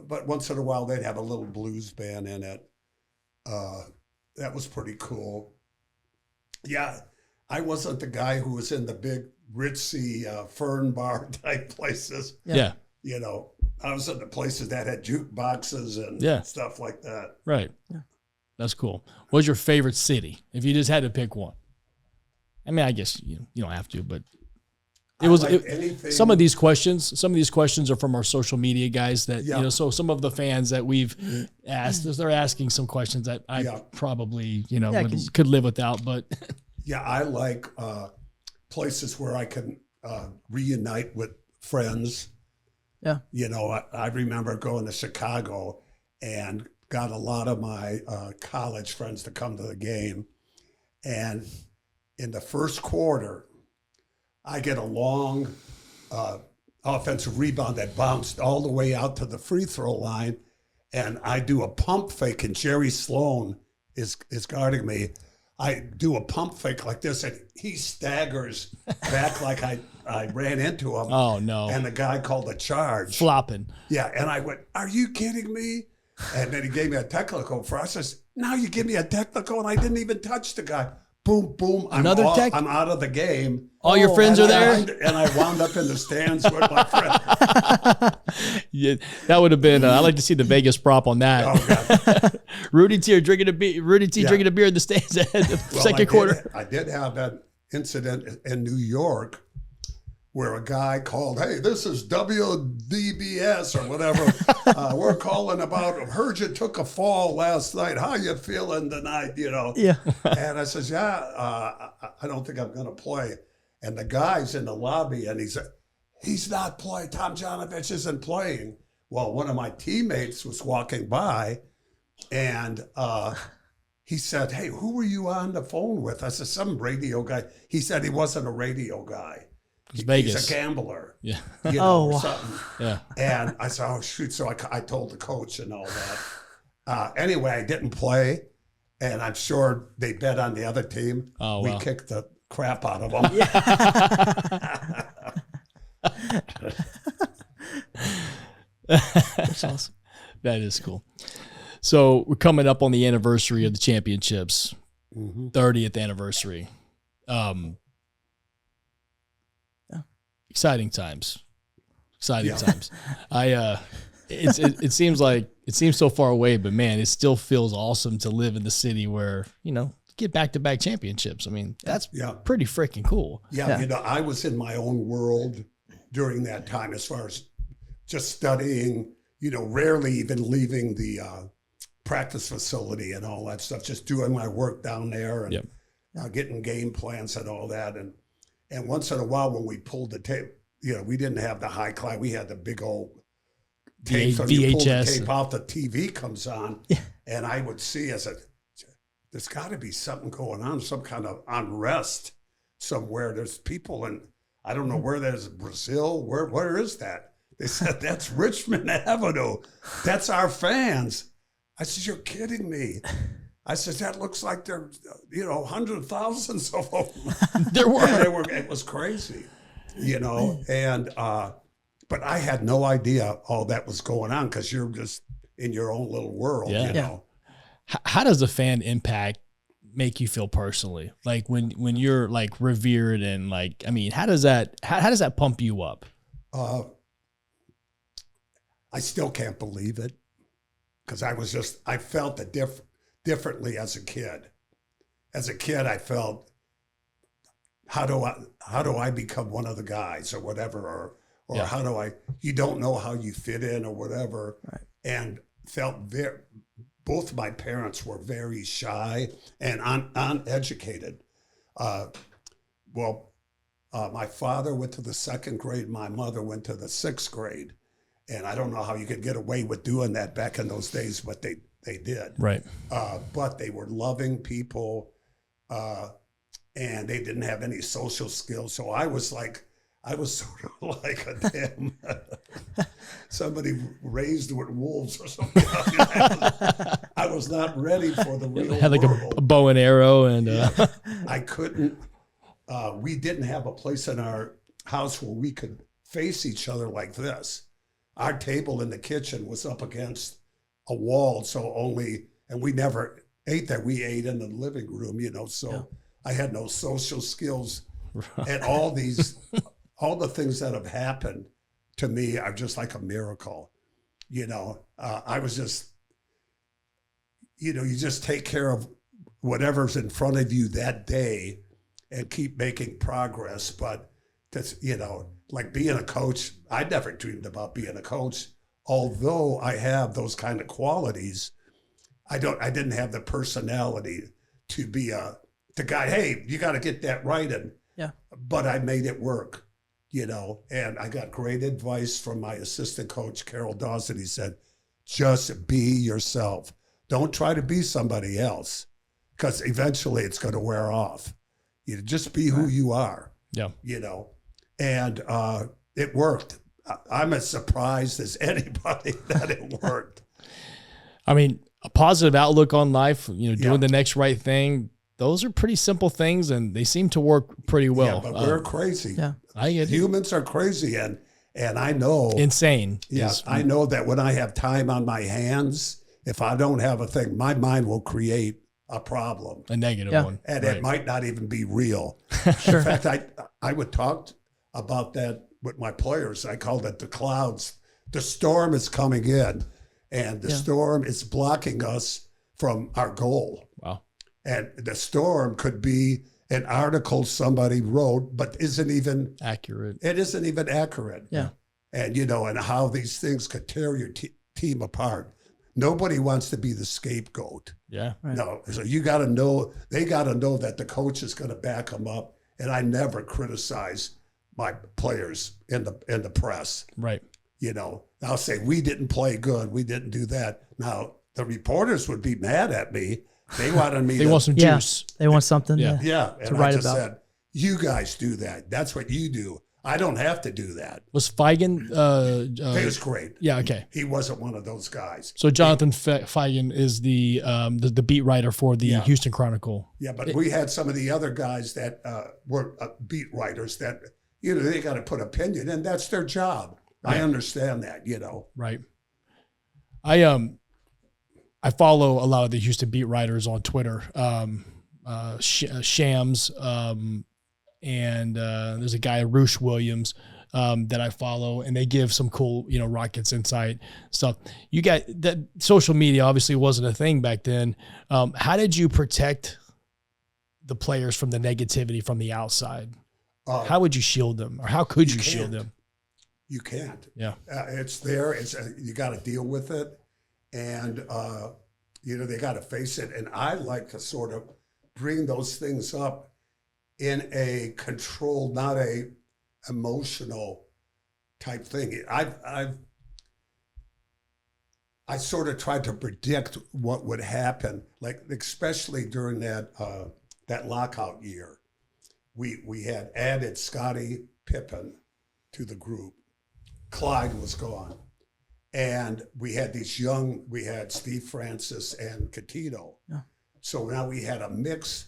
but once in a while they'd have a little blues band in it. That was pretty cool. Yeah. I wasn't the guy who was in the big ritzy Fern Bar type places. Yeah. I was in the places that had jukeboxes and stuff like that. Right. Yeah. That's cool. What's your favorite city? If you just had to pick one. I mean, I guess you don't have to, but some of these questions are from our social media guys that, so some of the fans that we've asked, they're asking some questions that I probably, could live without, but. Yeah. I like places where I can reunite with friends. Yeah. I remember going to Chicago and got a lot of my college friends to come to the game. And in the first quarter, I get a long offensive rebound that bounced all the way out to the free throw line. And I do a pump fake, and Jerry Sloan is guarding me. I do a pump fake like this, and he staggers back like I ran into him. Oh, no. And the guy called a charge. Flopping. Yeah, and I went, "Are you kidding me?" And then he gave me a technical for us. I said, "Now you give me a technical," and I didn't even touch the guy. Boom, boom. I'm out of the game. All your friends are there? And I wound up in the stands with my friend. Yeah, that would have been, I'd like to see the Vegas prop on that. Oh, God. Rudy T drinking a beer in the stands at the second quarter. I did have that incident in New York where a guy called, "Hey, this is WDBS or whatever. We're calling about, heard you took a fall last night. How you feeling tonight?" Yeah. And I says, I don't think I'm going to play. And the guy's in the lobby, and he's not playing. Tomjanovich isn't playing. Well, one of my teammates was walking by, And he said, "Hey, who were you on the phone with?" I said, "Some radio guy." He said he wasn't a radio guy. Vegas. He's a gambler. Yeah. Or something. Yeah. And I said, "Oh, shoot." So I told the coach and all that. Anyway, I didn't play. And I'm sure they bet on the other team. Oh, we wow. kicked the crap out of them. That's awesome. That is cool. So we're coming up on the anniversary of the championships, 30th anniversary. Exciting times. Times. It seems so far away, but man, it still feels awesome to live in the city where, get back-to-back championships. I mean, that's pretty freaking cool. Yeah, I was in my own world during that time as far as just studying, rarely even leaving the practice facility and all that stuff, just doing my work down there and getting game plans and all that. And once in a while when we pulled the tape, we didn't have the high class, we had the big old tape. So you pull the tape off, the TV comes on, and I would see, I said, there's got to be something going on, some kind of unrest somewhere. There's people in, I don't know where there's Brazil. Where is that? They said, that's Richmond Avenue. That's our fans. I said, you're kidding me. I said, that looks like there's, hundreds of thousands of them. There were. It was crazy, and, but I had no idea all that was going on because you're just in your own little world, How does a fan impact make you feel personally? Like when you're like revered and how does that pump you up? I still can't believe it because I felt it differently as a kid. As a kid, I felt, how do I become one of the guys or whatever, or how do you don't know how you fit in or whatever. Right. And felt both my parents were very shy and uneducated. My father went to the 2nd grade. My mother went to the 6th grade. And I don't know how you could get away with doing that back in those days, but they did. Right. But they were loving people, and they didn't have any social skills. So I was sort of like a damn somebody raised with wolves or something. I was not ready for the real Had like world. a bow and arrow and I couldn't. We didn't have a place in our house where we could face each other like this. Our table in the kitchen was up against a wall, and we never ate there. We ate in the living room, so I had no social skills. And all the things that have happened to me are just like a miracle. I was just, you just take care of whatever's in front of you that day and keep making progress. But that's, like being a coach, I never dreamed about being a coach. Although I have those kind of qualities, I didn't have the personality to be the guy, hey, you got to get that right. But I made it work, and I got great advice from my assistant coach, Carol Dawson. He said, just be yourself. Don't try to be somebody else because eventually it's going to wear off. Just be who you are, and it worked. I'm as surprised as anybody that it worked. I mean, a positive outlook on life, doing the next right thing. Those are pretty simple things, and they seem to work pretty well. Yeah, but we're crazy. Yeah. I get Humans are crazy, and I know insane. I know that when I have time on my hands, if I don't have a thing, my mind will create a problem, a negative one, and it might not even be real. Sure. In fact, I would talk about that with my players. I called it the clouds. The storm is coming in, and the storm is blocking us from our goal. Wow. And the storm could be an article somebody wrote, but isn't even accurate. It isn't even accurate. Yeah. And, and how these things could tear your team apart. Nobody wants to be the scapegoat. Yeah. Right. No. So you got to know, they got to know that the coach is going to back them up. And I never criticize my players in the press. Right. I'll say, we didn't play good. We didn't do that. Now, the reporters would be mad at me. They wanted me. They want some juice. They want something. Yeah. And write I just about. said, "You guys do that. That's what you do. I don't have to do that." Was Feigen? He was great. Yeah. Okay. He wasn't one of those guys. So Jonathan Feigen is the beat writer for the Houston Chronicle. Yeah, but we had some of the other guys that were beat writers that, they got to put opinion, and that's their job. Right. I understand that, Right. I follow a lot of the Houston beat writers on Twitter. Shams, and there's a guy, Roosh Williams, that I follow, and they give some cool, Rockets insight stuff. You got that social media obviously wasn't a thing back then. How did you protect the players from the negativity from the outside? How would you shield them, or how could you shield them? You can't. Yeah. It's there. You got to deal with it. And, they got to face it. And I like to sort of bring those things up in a controlled, not a emotional type thing. I sort of tried to predict what would happen, like especially during that lockout year. We had added Scottie Pippen to the group. Clyde was gone. And we had we had Steve Francis and Catino. Yeah. So now we had a mix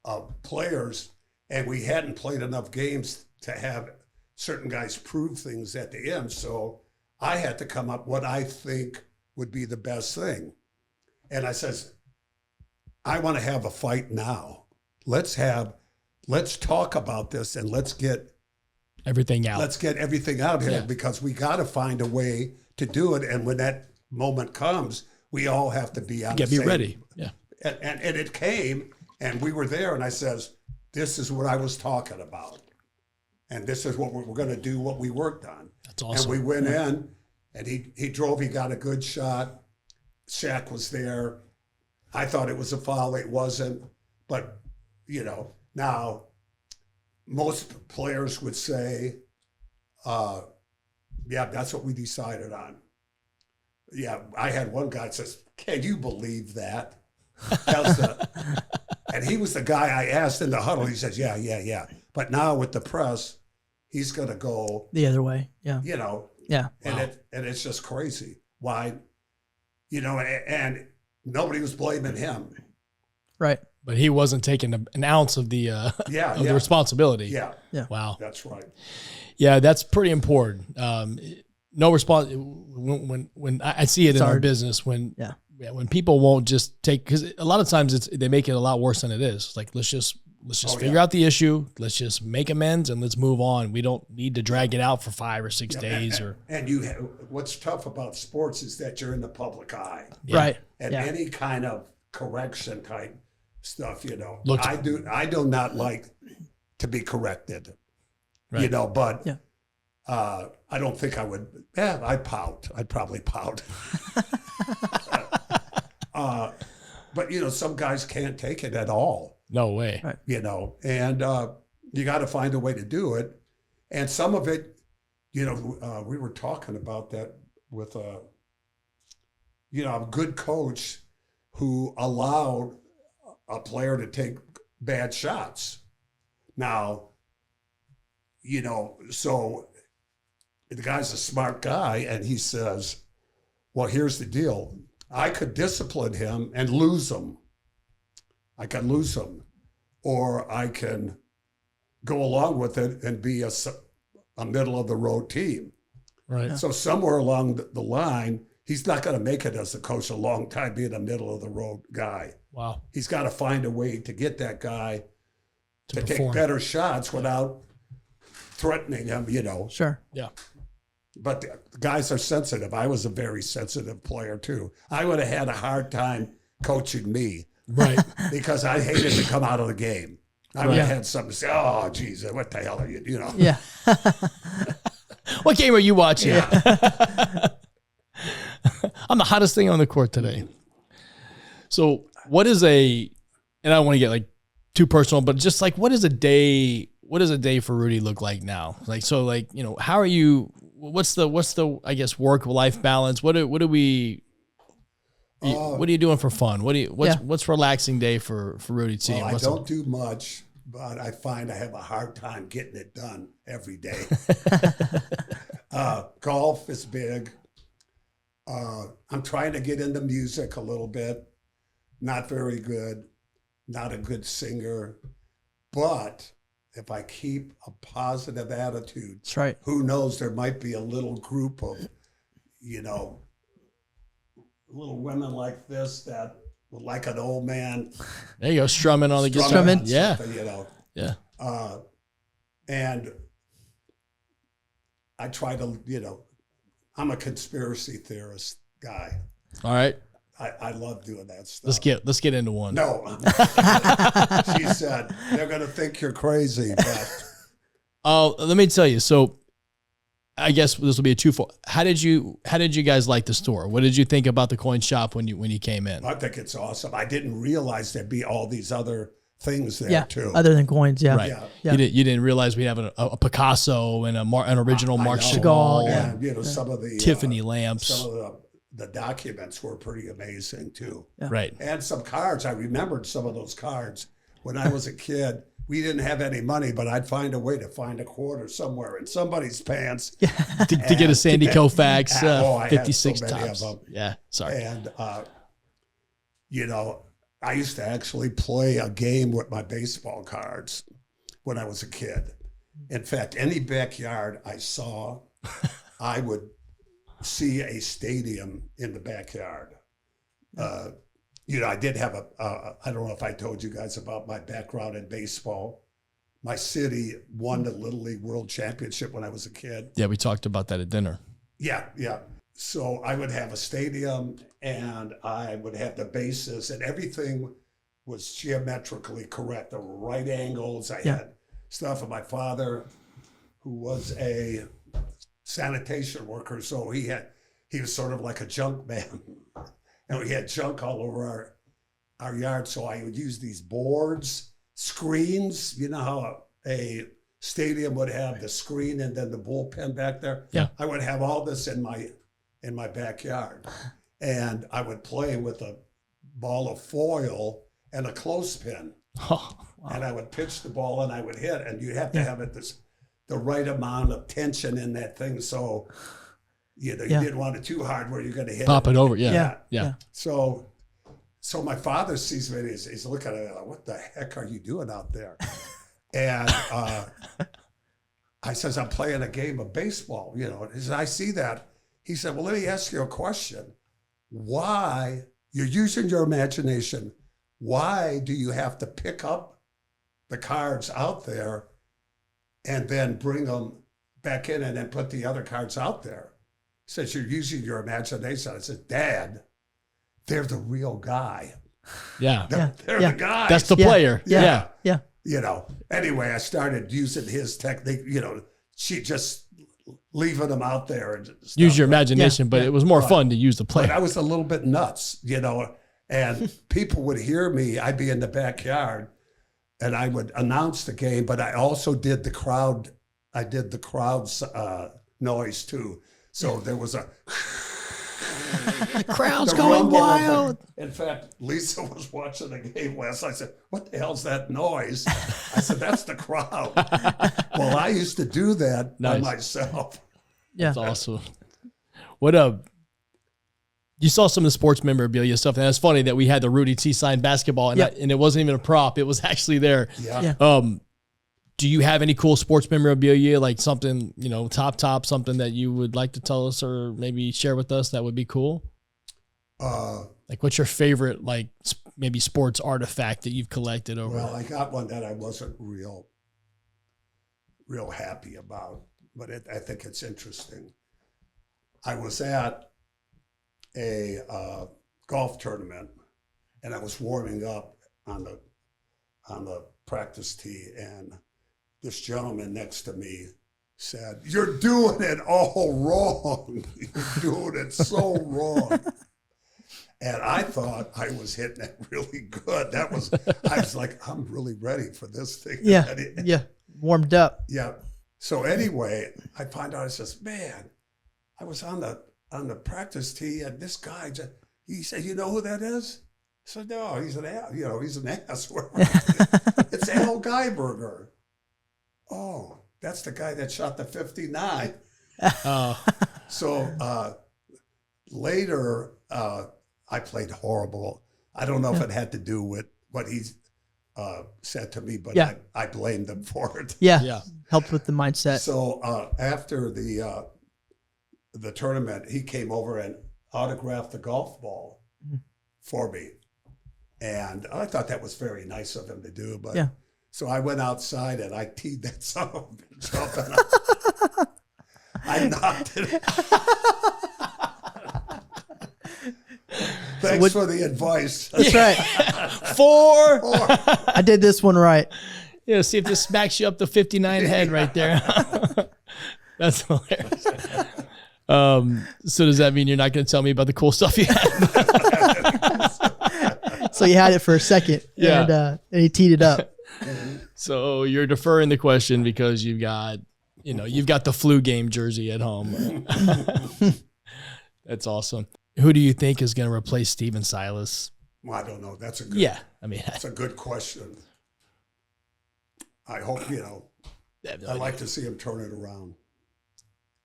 of players, and we hadn't played enough games to have certain guys prove things at the end. So I had to come up what I think would be the best thing. And I says, I want to have a fight now. Let's talk about this, and let's get everything out. Let's get everything out here, because we got to find a way to do it. And when that moment comes, we all have to be on the same. Be ready. Yeah. And it came, and we were there, and I says, this is what I was talking about. And this is what we're going to do, what we worked on. That's awesome. And we went in, and he drove, he got a good shot. Shaq was there. I thought it was a foul. It wasn't. But, now most players would say, yeah, that's what we decided on. Yeah, I had one guy that says, can you believe that? And he was the guy I asked in the huddle. He says, yeah. But now with the press, he's going to go the other way. Yeah. Yeah. And it's just crazy. Why? And nobody was blaming him. Right. But he wasn't taking an ounce of the the responsibility. Yeah. Wow. That's right. Yeah, that's pretty important. No response when I see it in our business when people won't just take, because a lot of times they make it a lot worse than it is. It's like let's just figure out the issue. Let's just make amends and let's move on. We don't need to drag it out for 5 or 6 days. And what's tough about sports is that you're in the public eye, right? And any kind of correction type stuff, I do not like to be corrected, right. But I don't think I would. Yeah, I'd pout. I'd probably pout. But some guys can't take it at all. No way. Right. And you got to find a way to do it. And some of it, we were talking about that with a good coach who allowed a player to take bad shots. Now, so the guy's a smart guy, and he says, well, here's the deal. I could discipline him and lose him. I can lose him. Or I can go along with it and be a middle-of-the-road team. Right. So somewhere along the line, he's not going to make it as a coach a long time being a middle-of-the-road guy. Wow. He's got to find a way to get that guy to perform. take better shots without threatening him, Sure. Yeah. But the guys are sensitive. I was a very sensitive player, too. I would have had a hard time coaching me. Right. Because I hated to come out of the game. I would have had something to say, oh, geez, what the hell are you, Yeah. What game are you watching? Yeah. I'm the hottest thing on the court today. So what is and I don't want to get too personal, but just what does a day for Rudy look like now? How are you, what's the, I guess, work-life balance? What do we, What are you doing for fun? What's relaxing day for Rudy T? Well, I don't do much, but I find I have a hard time getting it done every day. Golf is big. I'm trying to get into music a little bit. Not very good. Not a good singer. But if I keep a positive attitude, That's right. who knows, there might be a little group of, little women like this that would like an old man. There you go, strumming on the guitar. Strumming. Yeah. Yeah. And I try to, I'm a conspiracy theorist guy. All right. I love doing that stuff. Let's get into one. No. She said, they're going to think you're crazy. But let me tell you. So I guess this will be a twofold. How did you guys like the store? What did you think about the coin shop when you came in? I think it's awesome. I didn't realize there'd be all these other things there too. Other than coins, yeah. Right. Yeah. You didn't realize we have a Picasso and an original Marc Chagall. And some of the Tiffany lamps. Some of the documents were pretty amazing too. Yeah. Right. And some cards. I remembered some of those cards. When I was a kid, we didn't have any money, but I'd find a way to find a quarter somewhere in somebody's pants. to get a Sandy Koufax 56 I had so many tops. of them. Yeah, sorry. And, I used to actually play a game with my baseball cards when I was a kid. In fact, any backyard I saw, I would see a stadium in the backyard. I did have I don't know if I told you guys about my background in baseball. My city won the Little League World Championship when I was a kid. Yeah, we talked about that at dinner. Yeah. So I would have a stadium and I would have the bases and everything was geometrically correct. There were right angles. I had stuff of my father, who was a sanitation worker. So he was sort of like a junk man. And we had junk all over our yard. So I would use these boards, screens. You know how a stadium would have the screen and then the bullpen back there? Yeah. I would have all this in my backyard. And I would play with a ball of foil and a clothespin. Oh, wow. And I would pitch the ball and I would hit. And you have to have the right amount of tension in that thing. So you didn't want it too hard where you're going to hit Pop it over. Yeah. So my father sees me and he's looking at it like, what the heck are you doing out there? And I says, I'm playing a game of baseball, And he said, I see that. He said, well, let me ask you a question. Why, you're using your imagination, why do you have to pick up the cards out there and then bring them back in and then put the other cards out there? He says, you're using your imagination. I said, Dad, they're the real guy. Yeah. They're the guy. That's the player. Yeah. Anyway, I started using his technique, she just leaving them out there. And stuff. Use your imagination, but it was more fun to use the player. But I was a little bit nuts, and people would hear me. I'd be in the backyard and I would announce the game, but I also did the crowd. I did the crowd's noise too. So there was a... The crowd's going wild. In fact, Lisa was watching the game last night. I said, what the hell's that noise? I said, that's the crowd. Well, I used to do that by myself. Yeah. That's awesome. What you saw some of the sports memorabilia stuff, and it's funny that we had the Rudy T signed basketball, and it wasn't even a prop. It was actually there. Yeah. Do you have any cool sports memorabilia, like something, top, something that you would like to tell us or maybe share with us that would be cool? Like what's your favorite, like maybe sports artifact that you've collected over? Well, I got one that I wasn't real happy about, but I think it's interesting. I was at a golf tournament and I was warming up on the practice tee, and this gentleman next to me said, "You're doing it all wrong. You're doing it so wrong." And I thought I was hitting it really good. I was like, I'm really ready for this thing. Yeah. Warmed up. Yeah. So anyway, I find out, I says, man, I was on the practice tee and this guy just, He said, you know who that is? I said, no, he's an ass. He's an ass. It's Al Geiberger. Oh, that's the guy that shot the 59. Oh, So later, I played horrible. I don't know if it had to do with what he said to me, but I blamed him for it. Yeah. Helped with the mindset. So after the tournament, he came over and autographed the golf ball for me. And I thought that was very nice of him to do. But so I went outside and I teed that son of a bitch up and I knocked it. Thanks for the advice. That's right. 4. I did this one right. Yeah, see if this smacks you up the 59 head right there. That's hilarious. So does that mean you're not going to tell me about the cool stuff you had? So you had it for a second, and he teed it up. So you're deferring the question because you've got the flu game jersey at home. That's awesome. Who do you think is going to replace Steven Silas? Well, I don't know. That's a good. Yeah, I mean, that's a good question. I hope I'd like to see him turn it around.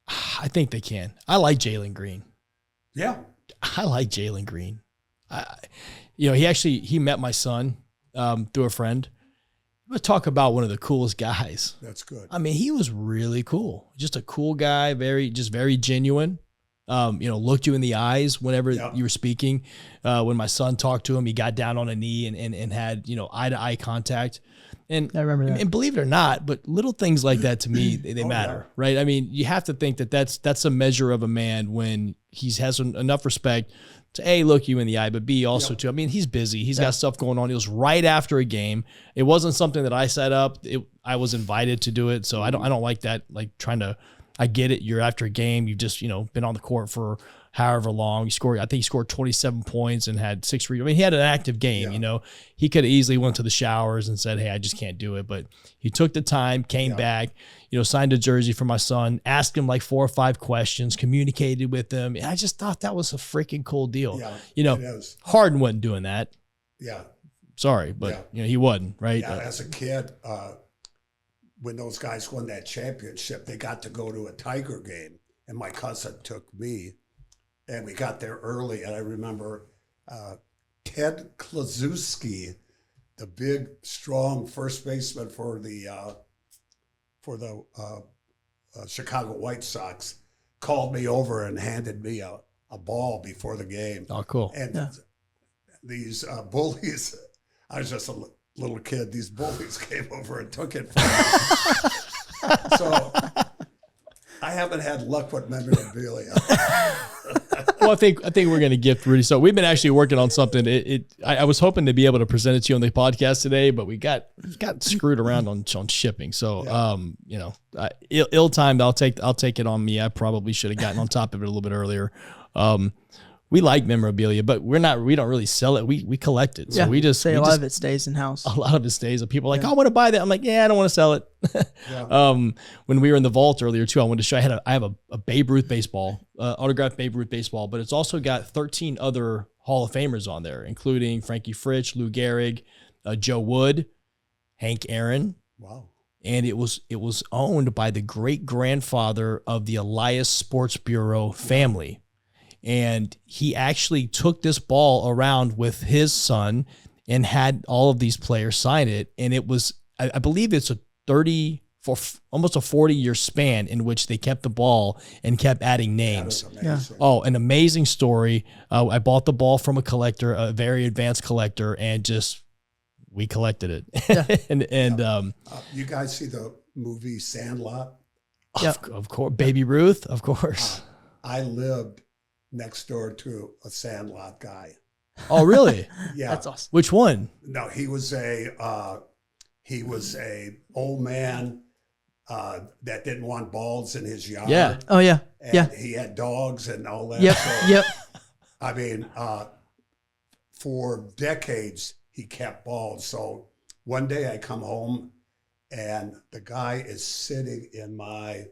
I think they can. I like Jalen Green. Yeah, I like Jalen Green. He met my son through a friend. We'll talk about one of the coolest guys. That's good. I mean, he was really cool. Just a cool guy, very genuine. Looked you in the eyes whenever you were speaking. When my son talked to him, he got down on a knee and had, eye-to-eye contact. And I remember that. And believe it or not, but little things like that to me, they matter, right? I mean, you have to think that that's a measure of a man when he has enough respect to A, look you in the eye, but B, also to, I mean, he's busy. He's got stuff going on. It was right after a game. It wasn't something that I set up. I was invited to do it. So I don't like that, like trying to, I get it. You're after a game. You've just, been on the court for however long. I think he scored 27 points and had 6 rebounds. I mean, he had an active game, He could have easily went to the showers and said, hey, I just can't do it. But he took the time, came back, signed a jersey for my son, asked him like 4 or 5 questions, communicated with him. And I just thought that was a freaking cool deal. Yeah, it is. Harden wasn't doing that. Yeah. Sorry, but he wasn't, right? Yeah, as a kid, when those guys won that championship, they got to go to a Tiger game. And my cousin took me. And we got there early, and I remember Ted Klaczewski, the big, strong first baseman for the Chicago White Sox, called me over and handed me a ball before the game. Oh, cool! And these bullies, I was just a little kid. These bullies came over and took it from me. So I haven't had luck with memorabilia. Well, I think we're going to gift Rudy. So we've been actually working on something. I was hoping to be able to present it to you on the podcast today, but we got screwed around on shipping. So, ill-timed. I'll take it on me. I probably should have gotten on top of it a little bit earlier. We like memorabilia, but we don't really sell it. We collect it. So we just say a lot of it stays in house. A lot of it stays. People are like, I want to buy that. I'm like, I don't want to sell it. When we were in the vault earlier too, I wanted to show. I have a Babe Ruth baseball, autographed Babe Ruth baseball, but it's also got 13 other Hall of Famers on there, including Frankie Fritsch, Lou Gehrig, Joe Wood, Hank Aaron. Wow. And it was owned by the great grandfather of the Elias Sports Bureau family. And he actually took this ball around with his son and had all of these players sign it. And it was, I believe it's almost a 40-year span in which they kept the ball and kept adding names. Oh, an amazing story. I bought the ball from a collector, a very advanced collector, and we collected it. You guys see the movie Sandlot? Of course. Baby Ruth, of course. I lived next door to a Sandlot guy. Oh, really? Yeah. That's awesome. Which one? No, he was a old man that didn't want balls in his yard. Yeah. Oh, yeah. And he had dogs and all that. Yep. So, Yep. I mean, for decades, he kept balls. So one day I come home and the guy is sitting in my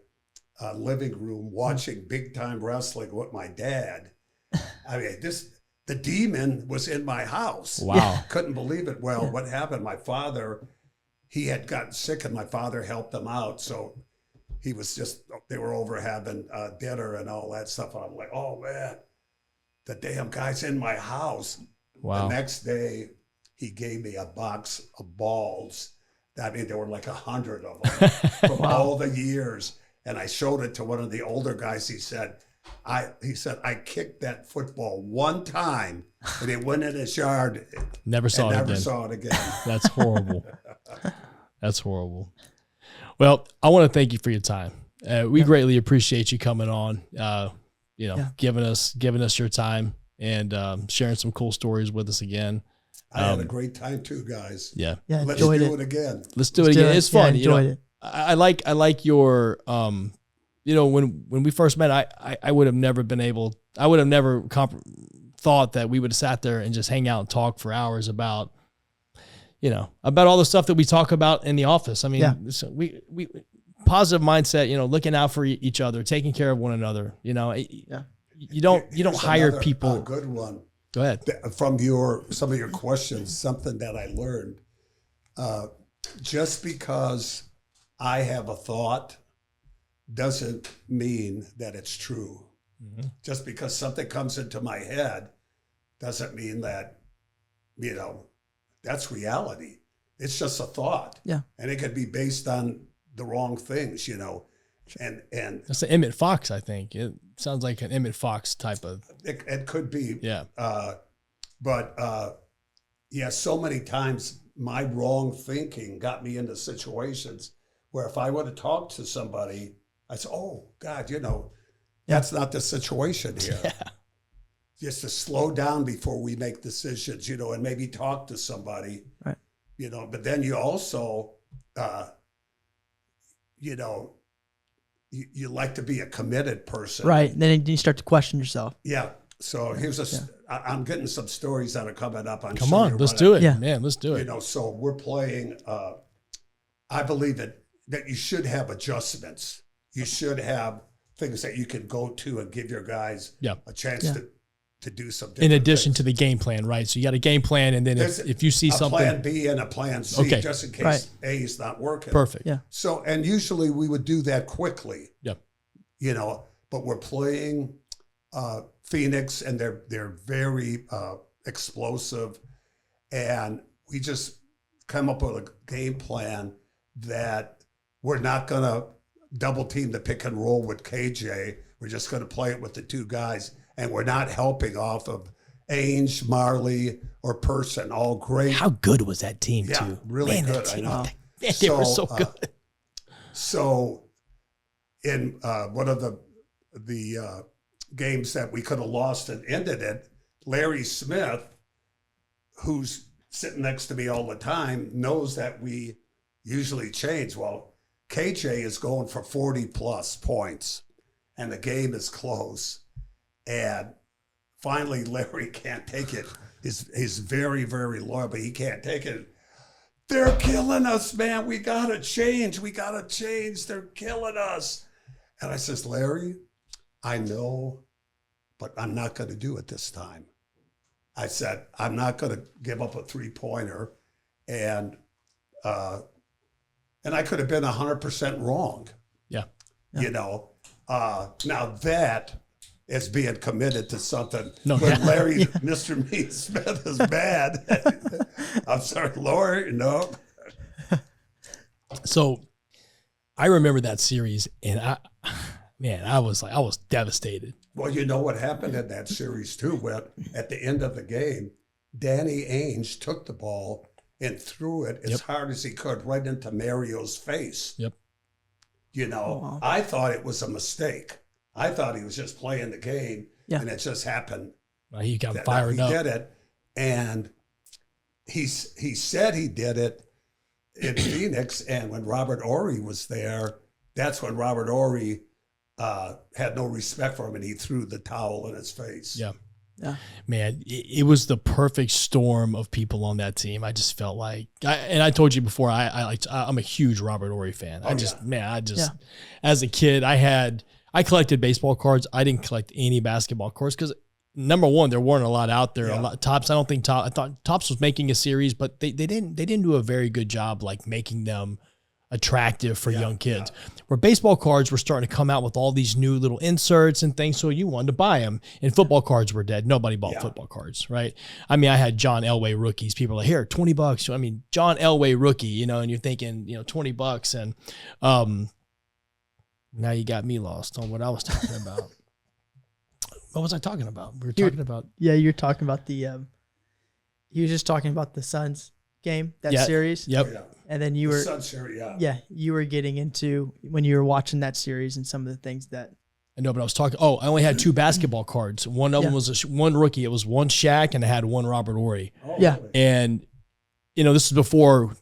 living room watching big time wrestling with my dad. I mean, the demon was in my house. Wow. Couldn't believe it. Well, what happened? My father, he had gotten sick, and my father helped him out. So he was they were over having dinner and all that stuff. And I'm like, oh man, the damn guy's in my house. Wow. The next day, he gave me a box of balls. I mean, there were like 100 of them from all the years. And I showed it to one of the older guys. He said, I kicked that football one time, and it went in his yard. Never saw it again. That's horrible. That's horrible. Well, I want to thank you for your time. We greatly appreciate you coming on. Giving us your time and sharing some cool stories with us again. I had a great time too, guys. Yeah. Let's do it again. Let's do it again. It's fun. Enjoyed it. I like your when we first met, I would have never thought that we would have sat there and just hang out and talk for hours about all the stuff that we talk about in the office. I mean, so we positive mindset, looking out for each other, taking care of one another. You don't hire people. A good one. Go ahead. From some of your questions, something that I learned, just because I have a thought doesn't mean that it's true. Mm-hmm. Just because something comes into my head doesn't mean that, that's reality. It's just a thought. Yeah. And it could be based on the wrong things, and that's the Emmett Fox, I think. It sounds like an Emmett Fox type of. It could be. Yeah. So many times my wrong thinking got me into situations where if I would have talked to somebody, I said, oh God, that's not the situation here. Yeah. Just to slow down before we make decisions, and maybe talk to somebody, right. But then you also, you like to be a committed person. Right. And then you start to question yourself. Yeah. So I'm getting some stories that are coming up. Come on, let's do it. Yeah. Man, let's do it. So we're playing, I believe that you should have adjustments. You should have things that you can go to and give your guys a chance to do something. In addition to the game plan, right? So you got a game plan, and then if you see something. A plan B and a plan C, just in case A is not working. Perfect. Yeah. So, and usually we would do that quickly. Yep. But we're playing Phoenix, and they're very explosive, and we just come up with a game plan that we're not going to double team the pick and roll with KJ. We're just going to play it with the two guys, and we're not helping off of Ainge, Marley, or Person. All great. How good was that team too? Really good. I know. They were so good. So in one of the games that we could have lost and ended it, Larry Smith, who's sitting next to me all the time, knows that we usually change. Well, KJ is going for 40 plus points, and the game is close. And finally, Larry can't take it. He's very, very loyal, but he can't take it. They're killing us, man. We got to change. They're killing us. And I says, Larry, I know, but I'm not going to do it this time. I said, I'm not going to give up a three-pointer. And I could have been 100% wrong. Yeah. Now that is being committed to something. No, when Larry, Mr. Mean Smith is bad. I'm sorry, Lord, no. So I remember that series, and I was devastated. Well, you know what happened in that series too? Well, at the end of the game, Danny Ainge took the ball and threw it as hard as he could right into Mario's face. Yep. Wow. I thought it was a mistake. I thought he was just playing the game, and it just happened. He got fired up. He did it, and he said he did it in Phoenix, and when Robert Horry was there, that's when Robert Horry had no respect for him, and he threw the towel in his face. Yeah. Yeah, man, it was the perfect storm of people on that team. I just felt like, and I told you before, I'm a huge Robert Horry fan. As a kid, I collected baseball cards. I didn't collect any basketball cards because number one, there weren't a lot out there. Yeah. A lot Tops. I thought Tops was making a series, but they didn't do a very good job like making them attractive for young kids. Where baseball cards were starting to come out with all these new little inserts and things, so you wanted to buy them. And football cards were dead. Nobody bought football cards, right? I mean, I had John Elway rookies. People were like, here, $20. I mean, John Elway rookie, you know, and you're thinking, you know, $20. And now you got me lost on what I was talking about. What was I talking about? We were talking about. Yeah, you're talking about the. He was just talking about the Suns game, that series. Yep. Yeah. And then you were. Suns series, you were getting into when you were watching that series and some of the things that. I know, but I was talking. Oh, I only had 2 basketball cards. One of them was one rookie. It was one Shaq, and I had one Robert Horry. Oh, yeah. Really? And this is before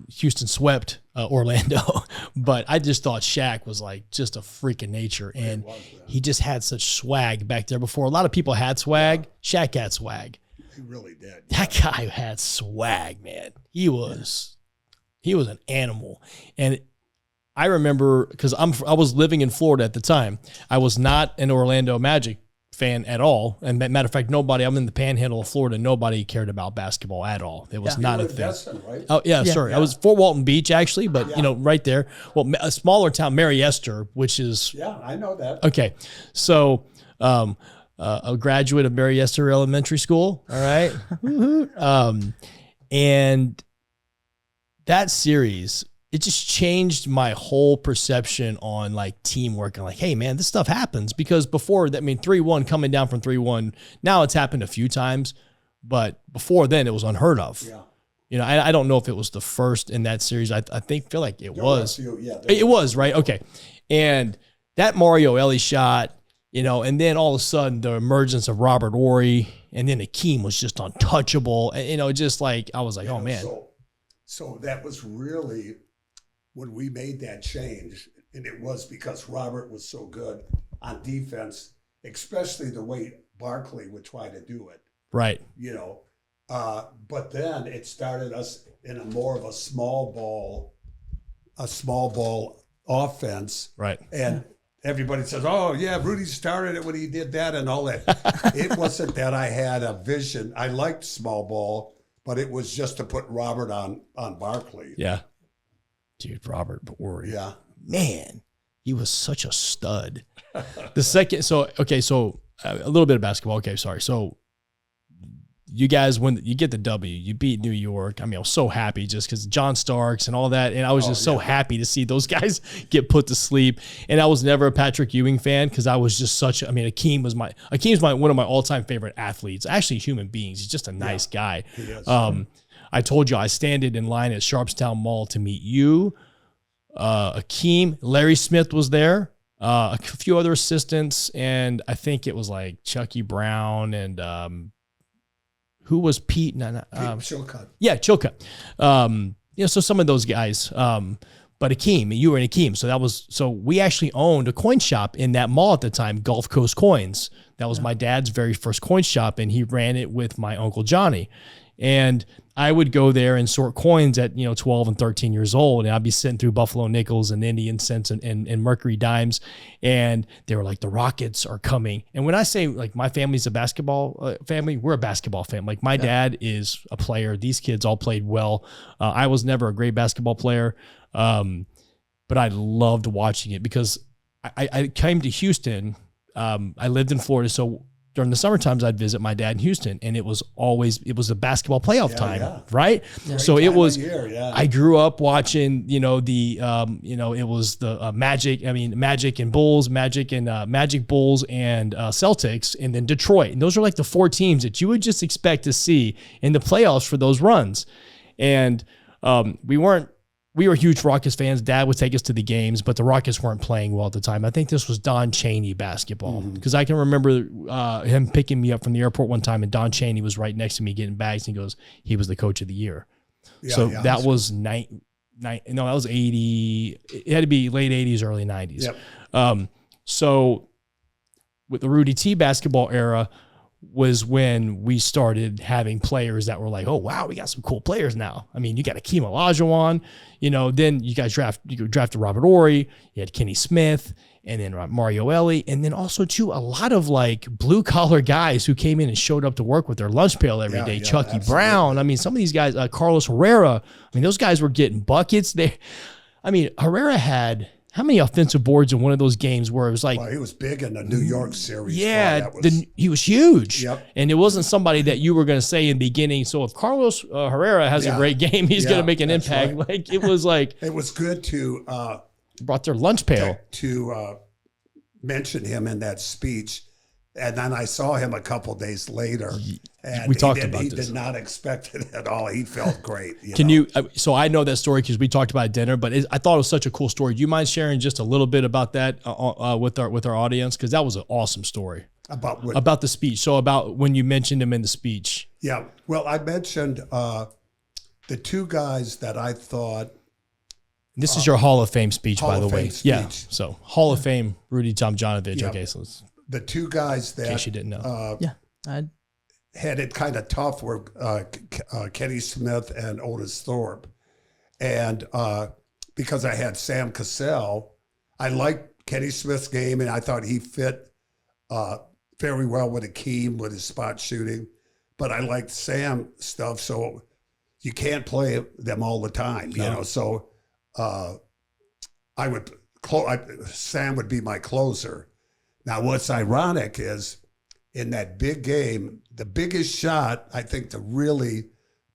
Houston swept Orlando, but I just thought Shaq was like just a freak of nature, and he just had such swag back there. Before a lot of people had swag, Shaq had swag. He really did. That guy had swag, man. He was an animal. And I remember, because I was living in Florida at the time. I was not an Orlando Magic fan at all. And matter of fact, I'm in the panhandle of Florida. Nobody cared about basketball at all. It was not a thing. Destin, right? Oh yeah, sorry. I was Fort Walton Beach actually, but right there. Well, a smaller town, Mariester, which is. Yeah, I know that. Okay. So, a graduate of Mariester Elementary School. All right. And that series, it just changed my whole perception on like teamwork and like, hey man, this stuff happens. Because before that, 3-1 coming down from 3-1, now it's happened a few times, but before then it was unheard of. Yeah. You know, I don't know if it was the first in that series. I feel like it was. It was, right? Okay. And that Mario Elie shot, and then all of a sudden the emergence of Robert Horry, and then Akeem was just untouchable. And, just like, I was like, oh man. So that was really when we made that change, and it was because Robert was so good on defense, especially the way Barkley would try to do it. Right. But then it started us in more of a small ball offense. Right. And everybody says, oh, yeah, Rudy started it when he did that and all that. It wasn't that I had a vision. I liked small ball, but it was just to put Robert on Barkley. Yeah. Dude, Robert Horry. Yeah. Man, he was such a stud. The second, so a little bit of basketball. Okay, sorry. So you guys, when you get the W, you beat New York. I was so happy just because John Starks and all that. And I was just so happy to see those guys get put to sleep. And I was never a Patrick Ewing fan because I was just Akeem's one of my all-time favorite athletes. Actually, human beings. He's just a nice guy. He is. I told you I standed in line at Sharpstown Mall to meet you. Akeem, Larry Smith was there. A few other assistants. And I think it was like Chucky Brown and who was Pete? Chilcutt. Yeah, Chilcutt. So some of those guys. But Akeem, you were in Akeem. So we actually owned a coin shop in that mall at the time, Gulf Coast Coins. That was my dad's very first coin shop, and he ran it with my Uncle Johnny. And I would go there and sort coins at 12 and 13 years old, and I'd be sitting through Buffalo Nickels and Indian cents and Mercury dimes, and they were like, the Rockets are coming. And when I say like my family's a basketball family, we're a basketball family. Like my dad is a player. These kids all played well. I was never a great basketball player, but I loved watching it because I came to Houston. I lived in Florida, so during the summer times, I'd visit my dad in Houston, and it was a basketball playoff time, right? Yeah. So it was. I grew up watching, it was the Magic and Bulls, Magic Bulls and Celtics, and then Detroit, and those are like the 4 teams that you would just expect to see in the playoffs for those runs, and we were huge Rockets fans. Dad would take us to the games, but the Rockets weren't playing well at the time. I think this was Don Chaney basketball because I can remember him picking me up from the airport one time, and Don Chaney was right next to me getting bags, and he goes, he was the coach of the year. That was that was 80. It had to be late 80s, early 90s. Yep. So with the Rudy T basketball era, was when we started having players that were like, oh, wow, we got some cool players now. I mean, you got Akeem Olajuwon, then you guys drafted Robert Horry, you had Kenny Smith, and then Mario Elie, and then also, too, a lot of, like, blue-collar guys who came in and showed up to work with their lunch pail every day. Chucky absolutely. Brown. I mean, some of these guys, Carlos Herrera, I mean, those guys were getting buckets. Herrera had how many offensive boards in one of those games where it was like... Well, he was big in the New York series. Yeah, he was huge. Yep. And it wasn't somebody that you were going to say in the beginning, so if Carlos Herrera has a great game, he's going to make an impact. Right. Like, it was like... It was good to... brought their lunch pail. To mention him in that speech. And then I saw him a couple days later. And we talked about this. He did not expect it at all. He felt great. So I know that story because we talked about it at dinner, but I thought it was such a cool story. Do you mind sharing just a little bit about that with our audience? Because that was an awesome story. About the speech. So about when you mentioned him in the speech. Yeah. Well, I mentioned the two guys that I thought... This is your Hall of Fame speech, by the way. Speech. Yeah. So Hall of Fame, Rudy Tomjanovich. Yeah. Okay, so the two guys that, in case you didn't know, had it kind of tough were Kenny Smith and Otis Thorpe, and because I had Sam Cassell, I liked Kenny Smith's game, and I thought he fit very well with Akeem with his spot shooting, but I liked Sam stuff, so you can't play them all the time, you know. So Sam would be my closer. Now, what's ironic is in that big game, the biggest shot, I think, to really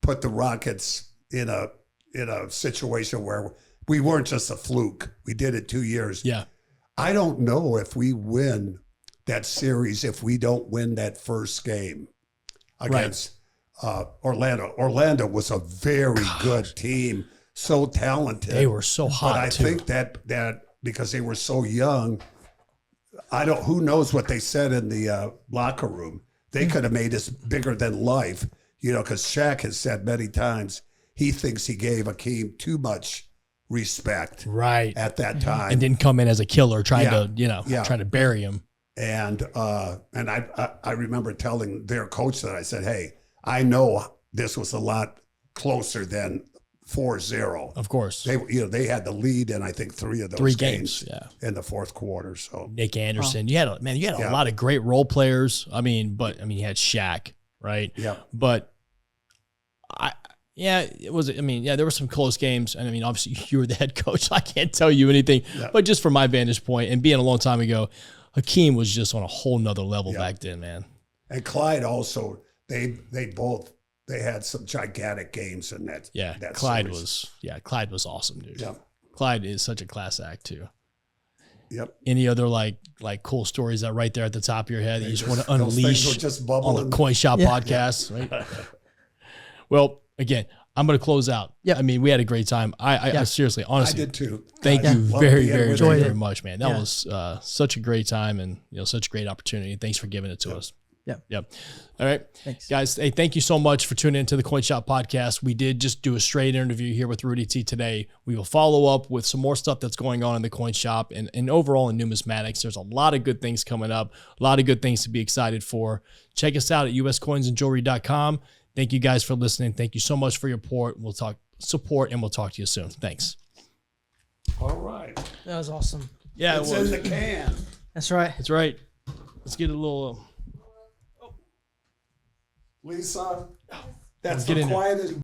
put the Rockets in a situation where we weren't just a fluke. We did it 2 years. Yeah. I don't know if we win that series if we don't win that first game against Orlando. Orlando was a very good team, so talented. They were so hot, but I think that because they were so young, who knows what they said in the locker room. They could have made us bigger than life, because Shaq has said many times he thinks he gave Akeem too much respect at that time. And didn't come in as a killer trying to bury him. And I remember telling their coach that I said, hey, I know this was a lot closer than 4-0. Of course. They had the lead in, I think, three of those games in the fourth quarter. So Nick Anderson, you had a lot of great role players. You had Shaq, right? Yeah. But there were some close games. And obviously you were the head coach. So I can't tell you anything, but just from my vantage point and being a long time ago, Akeem was just on a whole nother level back then, man. And Clyde also, they had some gigantic games in that. Yeah, that Clyde series. Clyde was awesome, dude. Yeah. Clyde is such a class act too. Yep. Any other like cool stories that right there at the top of your head that you just want to unleash just on the Coin Shop podcast? Right? Well, again, I'm going to close out. Yeah. We had a great time. I seriously, honestly, I did too. Thank you very, very, very, very much, man. That was such a great time and such a great opportunity. Thanks for giving it to us. Yep. All right. Thanks. Guys, hey, thank you so much for tuning into the Coin Shop podcast. We did just do a straight interview here with Rudy T today. We will follow up with some more stuff that's going on in the Coin Shop and overall in numismatics. There's a lot of good things coming up, a lot of good things to be excited for. Check us out at uscoinsandjewelry.com. Thank you guys for listening. Thank you so much for your support, and we'll talk to you soon. Thanks. All right. That was awesome. Yeah, it's in the can. That's right. That's right. Let's get a little... Lisa, that's get the in there. quietest